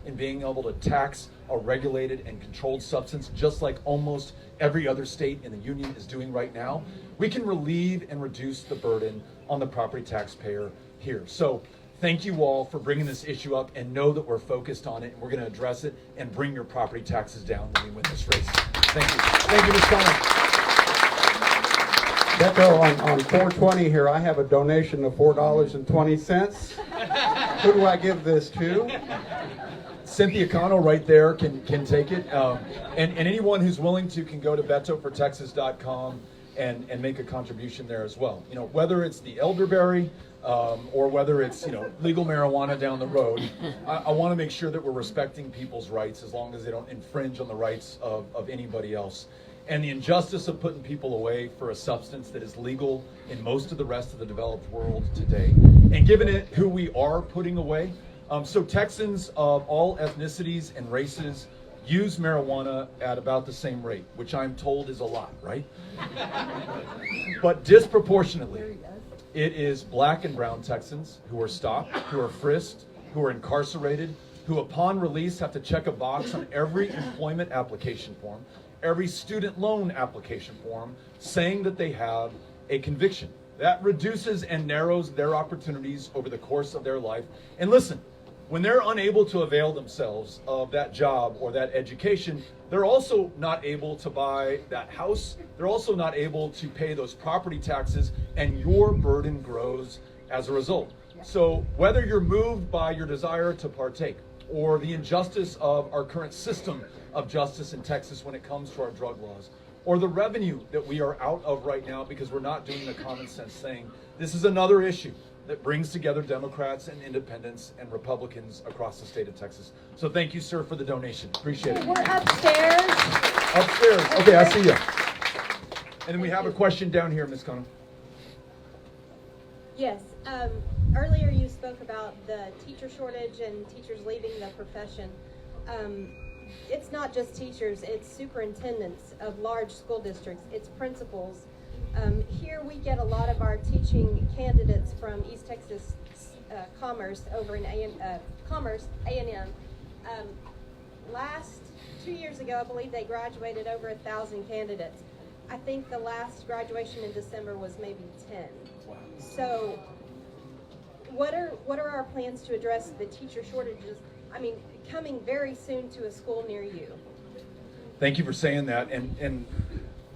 in being able to tax a regulated and controlled substance, just like almost every other state in the union is doing right now, we can relieve and reduce the burden on the property taxpayer here. So thank you all for bringing this issue up, and know that we're focused on it and we're going to address it and bring your property taxes down when we win this race. Thank you. Thank you, Ms. Bonham. Beto, on 420 here, I have a donation of $4.20. Who do I give this to? Cynthia Connell right there can take it. And anyone who's willing to can go to betofortexas.com and make a contribution there as well. Whether it's the elderberry or whether it's legal marijuana down the road, I want to make sure that we're respecting people's rights as long as they don't infringe on the rights of anybody else. And the injustice of putting people away for a substance that is legal in most of the rest of the developed world today, and given it who we are putting away. So Texans of all ethnicities and races use marijuana at about the same rate, which I'm told is a lot, right? But disproportionately, it is black and brown Texans who are stopped, who are frisked, who are incarcerated, who who upon release have to check a box on every employment application form, every student loan application form, saying that they have a conviction. That reduces and narrows their opportunities over the course of their life. And listen, when they're unable to avail themselves of that job or that education, they're also not able to buy that house. They're also not able to pay those property taxes, and your burden grows as a result. So whether you're moved by your desire to partake or the injustice of our current system of justice in Texas when it comes to our drug laws, or the revenue that we are out of right now because we're not doing the common sense thing, this is another issue that brings together Democrats and independents and Republicans across the state of Texas. So thank you, sir, for the donation. Appreciate it. We're upstairs. Upstairs. Okay, I see you. And then we have a question down here, Ms. Conham. Yes. Earlier you spoke about the teacher shortage and teachers leaving the profession. It's not just teachers, it's superintendents of large school districts, it's principals. Here we get a lot of our teaching candidates from East Texas Commerce over in Commerce, A&M. Last 2 years ago, I believe they graduated over 1,000 candidates. I think the last graduation in December was maybe 10. Wow. So what are our plans to address the teacher shortages? I mean, coming very soon to a school near you. Thank you for saying that. And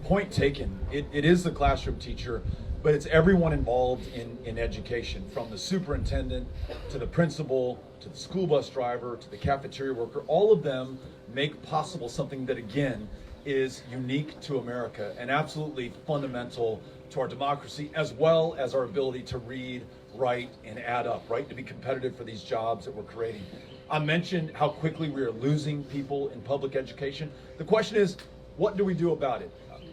point taken. It is the classroom teacher, but it's everyone involved in education, from the superintendent to the principal to the school bus driver to the cafeteria worker. All of them make possible something that, again, is unique to America and absolutely fundamental to our democracy, as well as our ability to read, write, and add up, right? To be competitive for these jobs that we're creating. I mentioned how quickly we are losing people in public education. The question is, what do we do about it?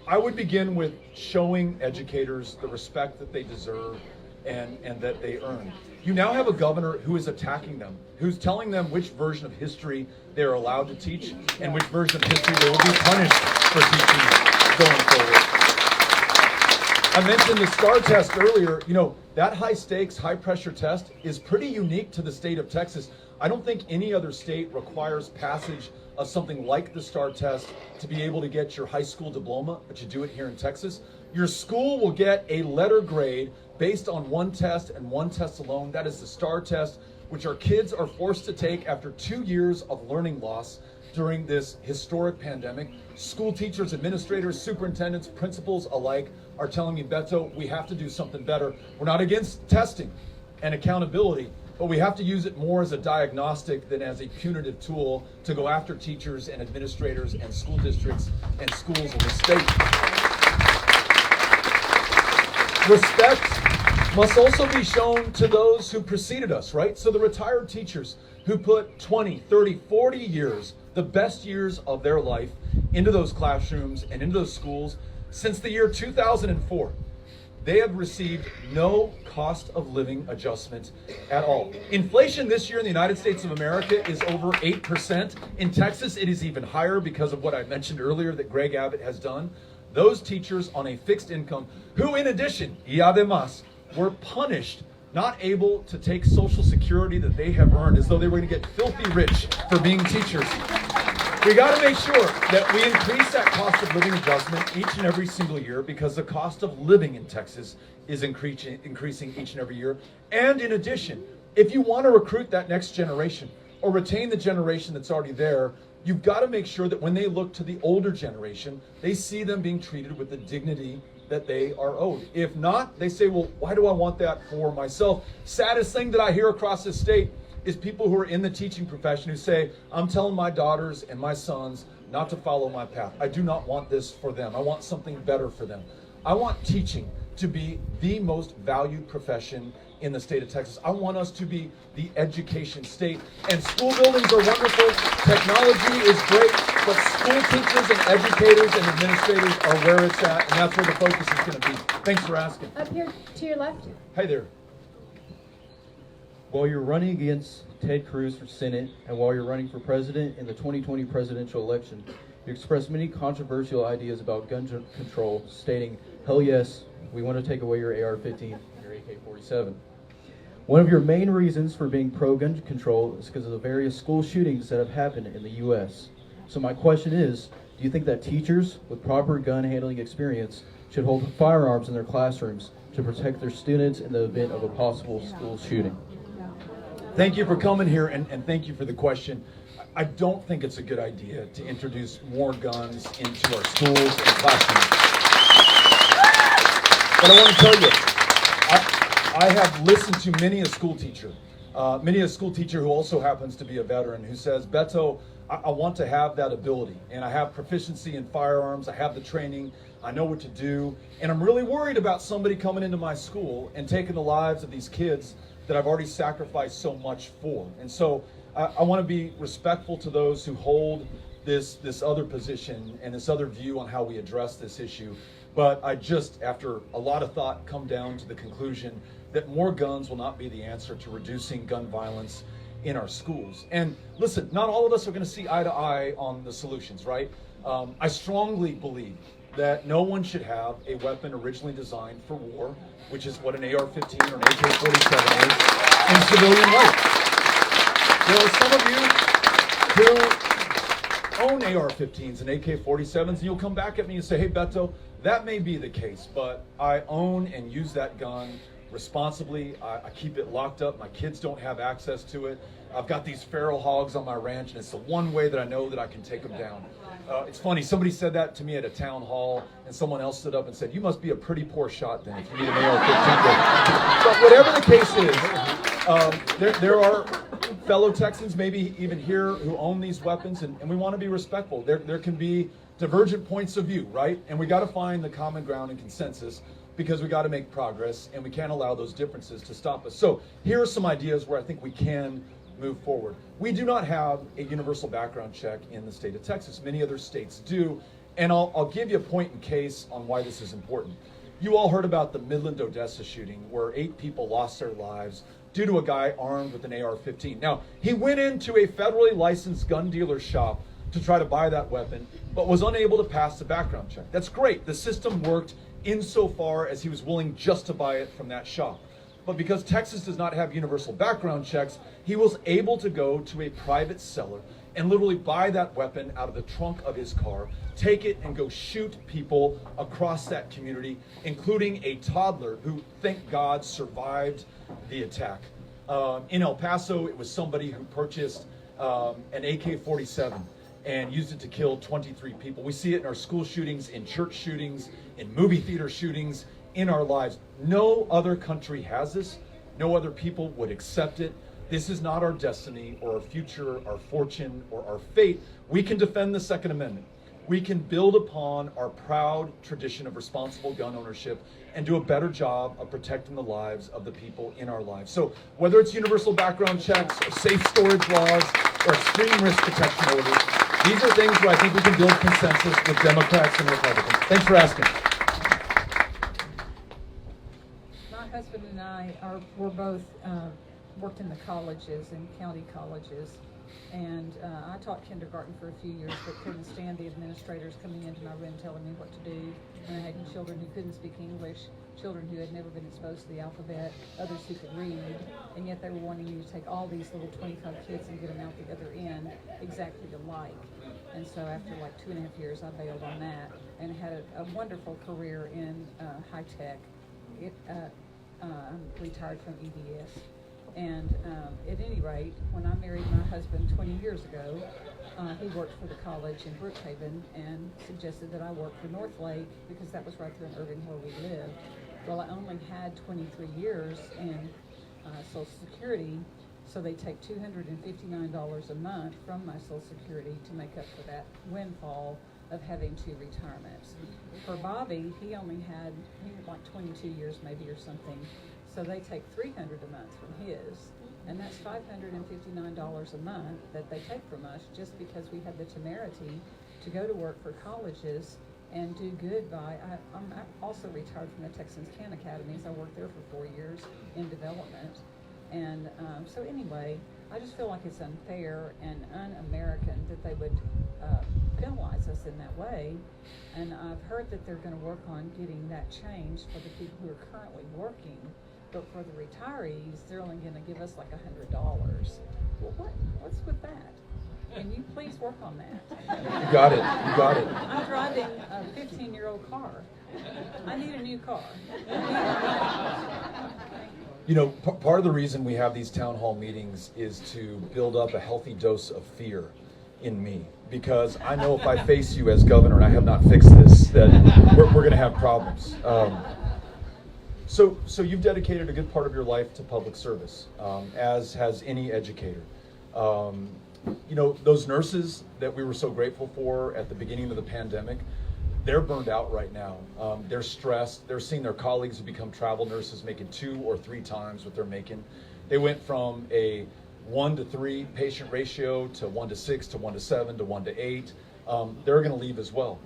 I would begin with showing educators the respect that they deserve and that they earn. You now have a governor who is attacking them, who's telling them which version of history they're allowed to teach and which version of history they will be punished for teaching going forward. I mentioned the STAR test earlier. You know, that high stakes, high pressure test is pretty unique to the state of Texas. I don't think any other state requires passage of something like the STAR test to be able to get your high school diploma, but you do it here in Texas. Your school will get a letter grade based on one test and one test alone. That is the STAR test, which our kids are forced to take after 2 years of learning loss during this historic pandemic. School teachers, administrators, superintendents, principals alike are telling me, Beto, we have to do something better. We're not against testing and accountability, but we have to use it more as a diagnostic than as a punitive tool to go after teachers and administrators and school districts and schools in the state. Respect must also be shown to those who preceded us, right? So the retired teachers who put 20, 30, 40 years, the best years of their life, into those classrooms and into those schools since the year 2004. They have received no cost of living adjustment at all. Inflation this year in the United States of America is over 8%. In Texas, it is even higher because of what I mentioned earlier that Greg Abbott has done. Those teachers on a fixed income, who in addition, y además, were punished, not able to take Social Security that they have earned as though they were going to get filthy rich for being teachers. We got to make sure that we increase that cost of living adjustment each and every single year, because the cost of living in Texas is increasing each and every year. And in addition, if you want to recruit that next generation or retain the generation that's already there, you've got to make sure that when they look to the older generation, they see them being treated with the dignity that they are owed. If not, they say, well, why do I want that for myself? Saddest thing that I hear across this state is people who are in the teaching profession who say, I'm telling my daughters and my sons not to follow my path. I do not want this for them. I want something better for them. I want teaching to be the most valued profession in the state of Texas. I want us to be the education state. And school buildings are wonderful. Technology is great. But school teachers and educators and administrators are where it's at. And that's where the focus is going to be. Thanks for asking. Up here to your left. Hey there. While you're running against Ted Cruz for Senate and while you're running for president in the 2020 presidential election, you expressed many controversial ideas about gun control, stating, hell yes, we want to take away your AR-15 and your AK-47. One of your main reasons for being pro-gun control is because of the various school shootings that have happened in the U.S. So my question is, do you think that teachers with proper gun handling experience should hold firearms in their classrooms to protect their students in the event of a possible school shooting? Thank you for coming here, and thank you for the question. I don't think it's a good idea to introduce more guns into our schools and classrooms. But I want to tell you, I have listened to many a school teacher who also happens to be a veteran, who says, Beto, I want to have that ability, and I have proficiency in firearms, I have the training, I know what to do, and I'm really worried about somebody coming into my school and taking the lives of these kids that I've already sacrificed so much for. And so I want to be respectful to those who hold this other position and this other view on how we address this issue. But I just, after a lot of thought, come down to the conclusion that more guns will not be the answer to reducing gun violence in our schools. And listen, not all of us are going to see eye to eye on the solutions, right? I strongly believe that no one should have a weapon originally designed for war, which is what an AR-15 or an AK-47 is, in civilian life. There are some of you who own AR-15s and AK-47s, and you'll come back at me and say, hey, Beto, that may be the case, but I own and use that gun responsibly. I keep it locked up. My kids don't have access to it. I've got these feral hogs on my ranch, and it's the one way that I know that I can take them down. It's funny, somebody said that to me at a town hall, and someone else stood up and said, you must be a pretty poor shot then if you need an AR-15. But whatever the case is, there are fellow Texans, maybe even here, who own these weapons, and we want to be respectful. There can be divergent points of view, right? And we got to find the common ground and consensus, because we got to make progress, and we can't allow those differences to stop us. So here are some ideas where I think we can move forward. We do not have a universal background check in the state of Texas. Many other states do, and I'll give you a point in case on why this is important. You all heard about the Midland, Odessa shooting, where 8 people lost their lives due to a guy armed with an AR-15. Now, he went into a federally licensed gun dealer shop to try to buy that weapon, but was unable to pass the background check. That's great. The system worked insofar as he was willing just to buy it from that shop. But because Texas does not have universal background checks, he was able to go to a private seller and literally buy that weapon out of the trunk of his car, take it and go shoot people across that community, including a toddler who, thank God, survived the attack. In El Paso, it was somebody who purchased an AK-47 and used it to kill 23 people. We see it in our school shootings, in church shootings, in movie theater shootings, in our lives. No other country has this. No other people would accept it. This is not our destiny or our future, our fortune, or our fate. We can defend the Second Amendment. We can build upon our proud tradition of responsible gun ownership and do a better job of protecting the lives of the people in our lives. So whether it's universal background checks, or safe storage laws, or extreme risk protection orders, these are things where I think we can build consensus with Democrats and Republicans. Thanks for asking. My husband and I were both worked in the colleges, in county colleges, and I taught kindergarten for a few years, but couldn't stand the administrators coming into my room telling me what to do. And I had children who couldn't speak English, children who had never been exposed to the alphabet, others who could read, and yet they were wanting you to take all these little 25 kids and get them out the other end exactly alike. And so after like 2.5 years, I bailed on that and had a wonderful career in high tech. I'm retired from EBS. And at any rate, when I married my husband 20 years ago, he worked for the college in Brookhaven and suggested that I work for Northlake because that was right there in Irving where we lived. Well, I only had 23 years in Social Security, so they take $259 a month from my Social Security to make up for that windfall of having 2 retirements. For Bobby, he had like 22 years maybe or something, so they take $300 a month from his, and that's $559 a month that they take from us just because we had the temerity to go to work for colleges and do good by. I'm also retired from the Texans Can Academies. I worked there for 4 years in development. And so anyway, I just feel like it's unfair and un-American that they would penalize us in that way. And I've heard that they're going to work on getting that changed for the people who are currently working. but for the retirees, they're only gonna give us like $100. Well, what's with that? Can you please work on that? You got it. You got it. I'm driving a 15-year-old car. I need a new car. You know, part of the reason we have these town hall meetings is to build up a healthy dose of fear in me, because I know if I face you as governor and I have not fixed this, that we're going to have problems. So you've dedicated a good part of your life to public service, as has any educator. You know, those nurses that we were so grateful for at the beginning of the pandemic, they're burned out right now. They're stressed. They're seeing their colleagues who become travel nurses making 2 or 3 times what they're making. They went from a 1 to 3 patient ratio to 1 to 6 to 1 to 7 to 1 to 8. They're going to leave as well.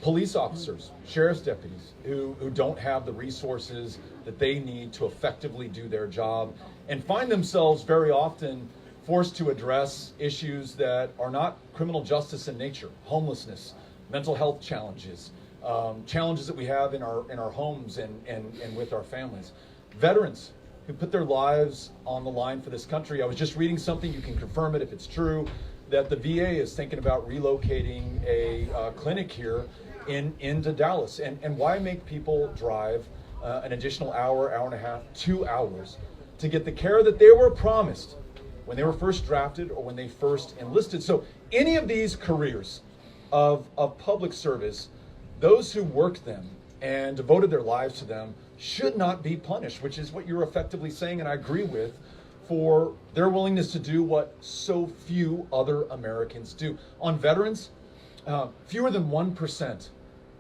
Police officers, sheriff's deputies who don't have the resources that they need to effectively do their job and find themselves very often forced to address issues that are not criminal justice in nature: homelessness, mental health challenges, challenges that we have in our homes and with our families. Veterans who put their lives on the line for this country. I was just reading something, you can confirm it if it's true, that the VA is thinking about relocating a clinic here into Dallas. And why make people drive an additional hour, hour and a half, 2 hours to get the care that they were promised when they were first drafted or when they first enlisted? So any of these careers of public service, those who worked them and devoted their lives to them should not be punished, which is what you're effectively saying, and I agree with, for their willingness to do what so few other Americans do. On veterans, fewer than 1%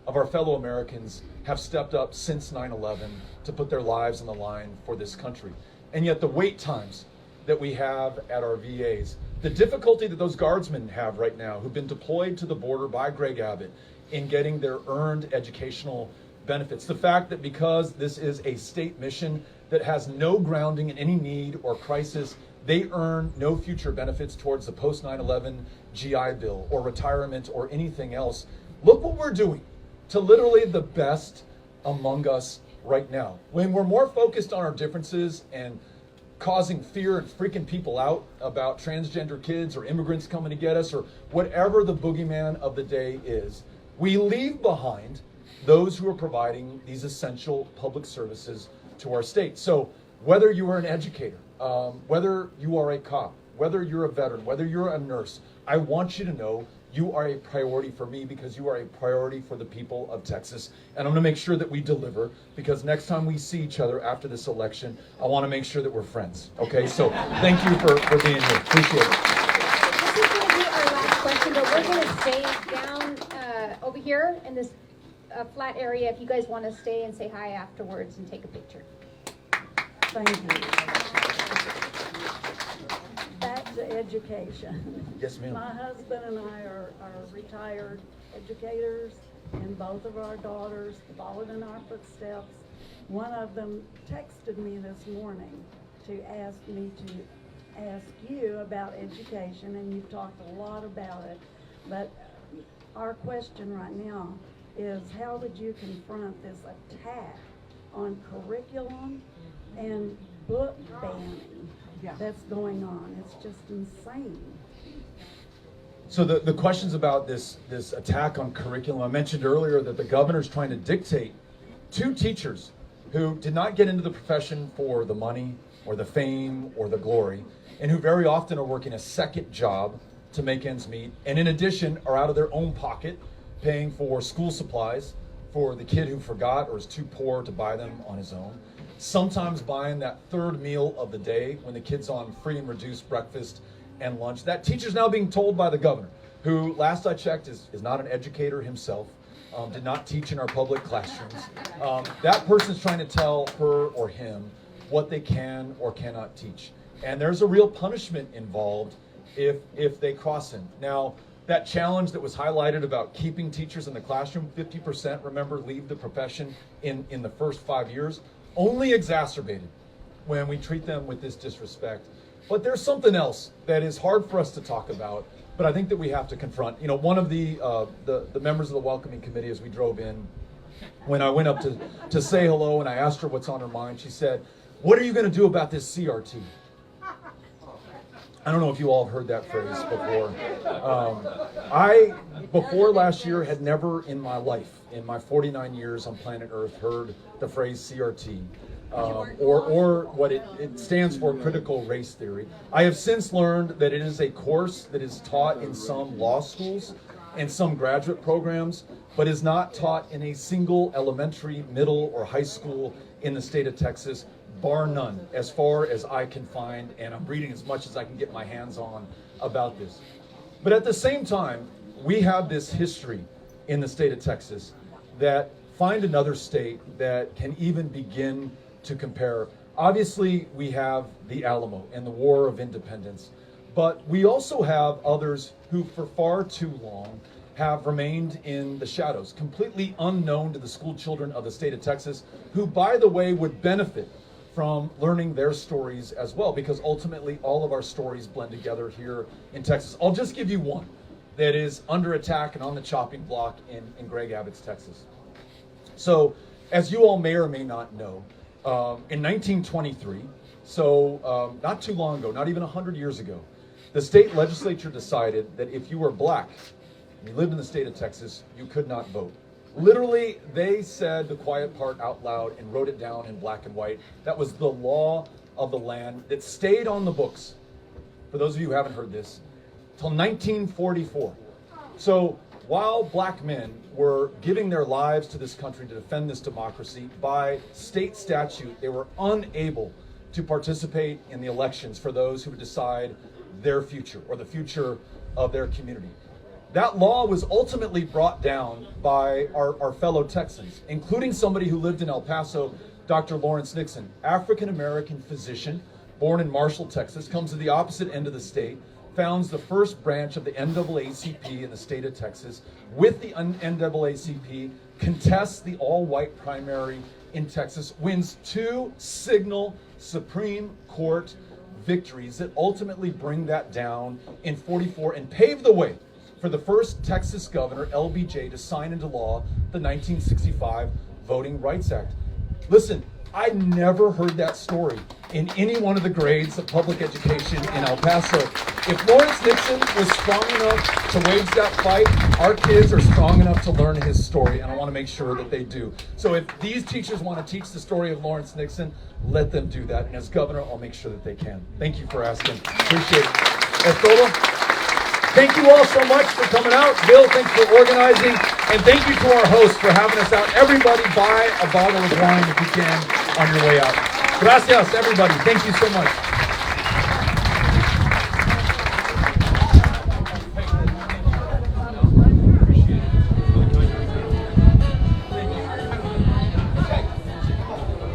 of our fellow Americans have stepped up since 9/11 to put their lives on the line for this country. And yet the wait times that we have at our VAs, the difficulty that those guardsmen have right now who've been deployed to the border by Greg Abbott in getting their earned educational benefits, the fact that because this is a state mission that has no grounding in any need or crisis, they earn no future benefits towards the post 9/11 GI Bill or retirement or anything else. Look what we're doing to literally the best among us right now. When we're more focused on our differences and causing fear and freaking people out about transgender kids or immigrants coming to get us or whatever the boogeyman of the day is, we leave behind those who are providing these essential public services to our state. So whether you are an educator, whether you are a cop, whether you're a veteran, whether you're a nurse, I want you to know you are a priority for me because you are a priority for the people of Texas. And I'm going to make sure that we deliver, because next time we see each other after this election, I want to make sure that we're friends. Okay, so thank you for being here. Appreciate it. This is going to be our last question, but we're going to stay down over here in this flat area if you guys want to stay and say hi afterwards and take a picture. Thank you. Back to education. Yes, ma'am. My husband and I are retired educators, and both of our daughters followed in our footsteps. One of them texted me this morning to ask me to ask you about education, and you've talked a lot about it, but our question right now is, how would you confront this attack on curriculum and book banning that's going on? It's just insane. So the questions about this attack on curriculum, I mentioned earlier that the governor's trying to dictate to teachers who did not get into the profession for the money or the fame or the glory, and who very often are working a second job to make ends meet, and in addition are out of their own pocket paying for school supplies for the kid who forgot or is too poor to buy them on his own, sometimes buying that third meal of the day when the kid's on free and reduced breakfast and lunch. That teacher's now being told by the governor, who last I checked is not an educator himself, did not teach in our public classrooms. That person's trying to tell her or him what they can or cannot teach. And there's a real punishment involved if they cross him. Now, that challenge that was highlighted about keeping teachers in the classroom, 50%, remember, leave the profession in the first 5 years, only exacerbated when we treat them with this disrespect. But there's something else that is hard for us to talk about, but I think that we have to confront. You know, one of the members of the welcoming committee, as we drove in, when I went up to say hello and I asked her what's on her mind, she said, What are you going to do about this CRT? I don't know if you all have heard that phrase before. I, before last year, had never in my life, in my 49 years on planet Earth, heard the phrase CRT. Or what it stands for, critical race theory. I have since learned that it is a course that is taught in some law schools and some graduate programs, but is not taught in a single elementary, middle, or high school in the state of Texas, bar none, as far as I can find, and I'm reading as much as I can get my hands on about this. But at the same time, we have this history in the state of Texas that find another state that can even begin to compare. Obviously, we have the Alamo and the War of Independence, but we also have others who for far too long have remained in the shadows, completely unknown to the school children of the state of Texas, who, by the way, would benefit from learning their stories as well, because ultimately all of our stories blend together here in Texas. I'll just give you one that is under attack and on the chopping block in Greg Abbott's Texas. So, as you all may or may not know, in 1923, so not too long ago, not even 100 years ago, the state legislature decided that if you were black and you lived in the state of Texas, you could not vote. Literally, they said the quiet part out loud and wrote it down in black and white. That was the law of the land that stayed on the books, for those of you who haven't heard this, till 1944. So while black men were giving their lives to this country to defend this democracy, by state statute, they were unable to participate in the elections for those who would decide their future or the future of their community. That law was ultimately brought down by our fellow Texans, including somebody who lived in El Paso, Dr. Lawrence Nixon, African-American physician, born in Marshall, Texas, comes to the opposite end of the state, founds the first branch of the NAACP in the state of Texas. With the NAACP, contests the all-white primary in Texas, wins 2 signal Supreme Court victories that ultimately bring that down in 44 and pave the way for the first Texas governor, LBJ, to sign into law the 1965 Voting Rights Act. Listen, I never heard that story in any one of the grades of public education in El Paso. If Lawrence Nixon was strong enough to wage that fight, our kids are strong enough to learn his story, and I want to make sure that they do. So if these teachers want to teach the story of Lawrence Nixon, let them do that. And as governor, I'll make sure that they can. Thank you for asking. Appreciate it. Es todo. Thank you all so much for coming out. Bill, thanks for organizing. And thank you to our hosts for having us out. Everybody buy a bottle of wine if you can on your way out. Gracias, everybody. Thank you so much.